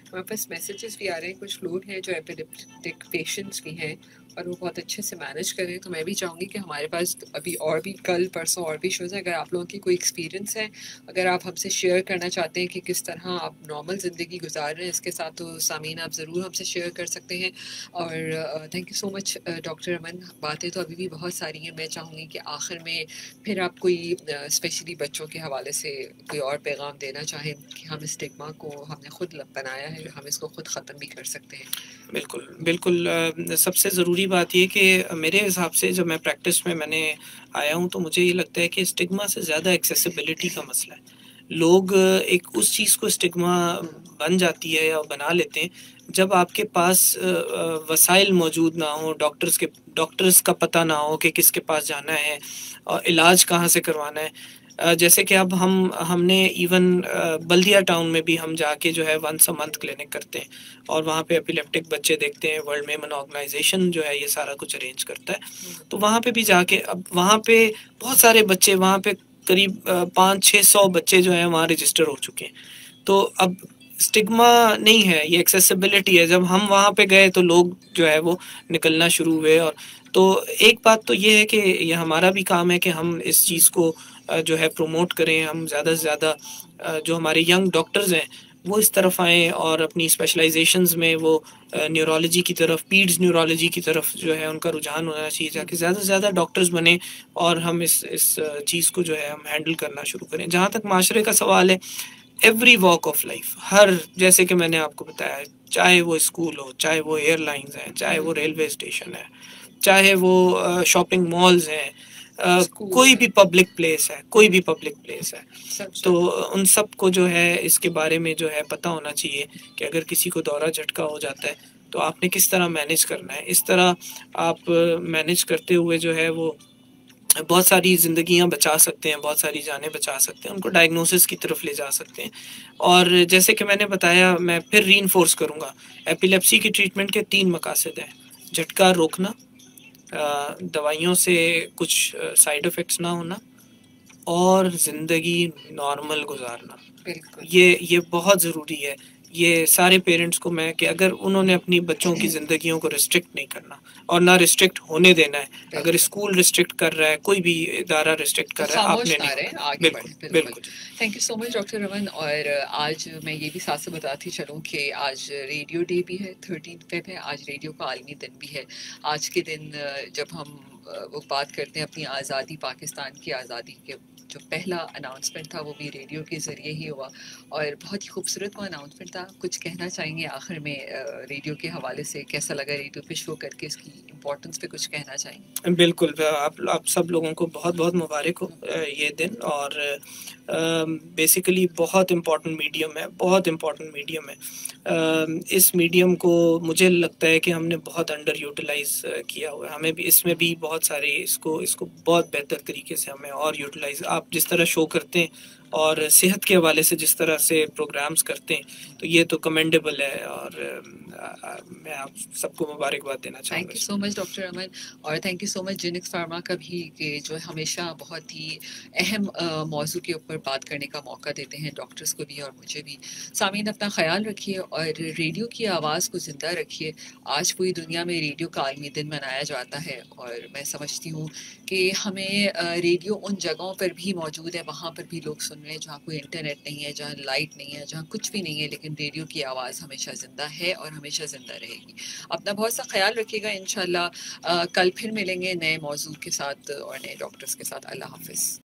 हमारे पास मैसेजेस भी आ रहे हैं, कुछ लोग हैं जो एपिलेप्टिक पेशेंट्स भी हैं और वो बहुत अच्छे से मैनेज कर रहे हैं। तो मैं भी चाहूँगी कि हमारे पास अभी और भी कल परसों और भी शोज़ हैं, अगर आप लोगों की कोई एक्सपीरियंस है, अगर आप हमसे शेयर करना चाहते हैं कि किस तरह आप नॉर्मल ज़िंदगी गुजार रहे हैं इसके साथ, तो सामीन आप ज़रूर हमसे शेयर कर सकते हैं। और thank you so much doctor Aman. बातें तो अभी भी बहुत सारी हैं, मैं चाहूँगी कि आखिर में फिर आप कोई स्पेशली बच्चों के हवाले से कोई और पैगाम देना चाहें कि हम इस स्टिग्मा को हमने खुद बनाया है, हम इसको खुद ख़त्म भी कर सकते हैं। बिल्कुल बिल्कुल। सबसे ज़रूरी बात ये कि मेरे हिसाब से जब मैं प्रैक्टिस में मैंने आया हूँ तो मुझे ये लगता है कि स्टिग्मा से ज़्यादा एक्सेसिबिलिटी का मसला है। लोग एक उस चीज़ को स्टिग्मा बन जाती है या बना लेते हैं जब आपके पास वसाइल मौजूद ना हो, डॉक्टर्स का पता ना हो कि किसके पास जाना है और इलाज कहाँ से करवाना है। जैसे कि अब हमने इवन बल्दिया टाउन में भी हम जाके जो है वंस अ मंथ क्लिनिक करते हैं और वहाँ पे एपिलेप्टिक बच्चे देखते हैं। वर्ल्ड मेमन ऑर्गेनाइजेशन जो है ये सारा कुछ अरेंज करता है, तो वहाँ पे भी जाके, अब वहाँ पे बहुत सारे बच्चे, वहाँ पे करीब 500-600 बच्चे जो हैं वहाँ रजिस्टर हो चुके हैं। तो अब स्टिग्मा नहीं है, ये एक्सेसिबिलिटी है। जब हम वहाँ पे गए तो लोग जो है वो निकलना शुरू हुए। और तो एक बात तो ये है कि ये हमारा भी काम है कि हम इस चीज़ को जो है प्रमोट करें। हम ज़्यादा से ज़्यादा जो हमारे यंग डॉक्टर्स हैं वो इस तरफ आएँ और अपनी स्पेशलाइजेशंस में वो न्यूरोलॉजी की तरफ, पीड्स न्यूरोलॉजी की तरफ जो है उनका रुझान होना चाहिए, जाके ज़्यादा से ज़्यादा डॉक्टर्स बने और हम इस चीज़ को जो है हम हैंडल करना शुरू करें। जहाँ तक माशरे का सवाल है, एवरी वॉक ऑफ लाइफ, हर, जैसे कि मैंने आपको बताया, चाहे वो स्कूल हो, चाहे वो एयरलाइंस हैं, चाहे वो रेलवे स्टेशन है, चाहे वो शॉपिंग मॉल्स हैं, कोई भी पब्लिक प्लेस है, कोई भी पब्लिक प्लेस है, तो उन सब को जो है इसके बारे में जो है पता होना चाहिए कि अगर किसी को दौरा झटका हो जाता है तो आपने किस तरह मैनेज करना है। इस तरह आप मैनेज करते हुए जो है वो बहुत सारी ज़िंदगियां बचा सकते हैं, बहुत सारी जानें बचा सकते हैं, उनको डायग्नोसिस की तरफ ले जा सकते हैं। और जैसे कि मैंने बताया, मैं फिर रीइंफोर्स करूँगा, एपिलेप्सी की ट्रीटमेंट के 3 मकासद हैं। झटका रोकना, दवाइयों से कुछ साइड इफ़ेक्ट्स ना होना और ज़िंदगी नॉर्मल गुजारना। बिल्कुल। ये बहुत ज़रूरी है। ये सारे पेरेंट्स को मैं कि अगर उन्होंने अपनी बच्चों की ज़िंदगियों को रिस्ट्रिक्ट नहीं करना और ना रिस्ट्रिक्ट होने देना है। अगर स्कूल रिस्ट्रिक्ट कर रहा है, कोई भी इदारा रिस्ट्रिक्ट कर रहा है, आपने नहीं होना। आगे बिल्कुल, बढ़े। बिल्कुल। Thank you so much doctor Raman. और आज मैं ये भी साथ से बताती चलूँ कि आज रेडियो डे भी है, 13 फेब है, आज रेडियो का आलमी दिन भी है। आज के दिन जब हम वो बात करते हैं अपनी आज़ादी, पाकिस्तान की आज़ादी के, जो पहला अनाउंसमेंट था वो भी रेडियो के ज़रिए ही हुआ और बहुत ही खूबसूरत वो अनाउंसमेंट था। कुछ कहना चाहेंगे आखिर में रेडियो के हवाले से? कैसा लगा रेडियो पे शो करके, इसकी इम्पोर्टेंस पे कुछ कहना चाहेंगे? बिल्कुल, आप सब लोगों को बहुत बहुत मुबारक हो ये दिन। और बेसिकली बहुत इम्पोर्टेंट मीडियम है, बहुत इम्पोर्टेंट मीडियम है। इस मीडियम को मुझे लगता है कि हमने बहुत अंडर यूटिलाइज किया हुआ है। हमें भी इसमें भी बहुत सारे इसको बहुत बेहतर तरीके से हमें और यूटिलाइज, आप जिस तरह शो करते हैं और सेहत के हवाले से जिस तरह से प्रोग्राम्स करते हैं, तो ये तो कमेंडेबल है। और मैं आप सबको मुबारकबाद देना चाहूँगा। Thank you so much doctor Aman, और thank you so much Genix Pharma का भी, कि जो हमेशा बहुत ही अहम मौजू के ऊपर बात करने का मौका देते हैं डॉक्टर्स को भी और मुझे भी। सामीन, अपना ख्याल रखिए और रेडियो की आवाज़ को ज़िंदा रखिए। आज पूरी दुनिया में रेडियो का आलमी दिन मनाया जाता है और मैं समझती हूँ कि हमें रेडियो उन जगहों पर भी मौजूद है, वहाँ पर भी लोग सुन रहे हैं जहाँ कोई इंटरनेट नहीं है, जहाँ लाइट नहीं है, जहाँ कुछ भी नहीं है, लेकिन रेडियो की आवाज़ हमेशा ज़िंदा है और हमेशा ज़िंदा रहेगी। अपना बहुत सा ख्याल रखिएगा। इंशाल्लाह कल फिर मिलेंगे नए मौजू के साथ और नए डॉक्टर्स के साथ। अल्लाह हाफिज़।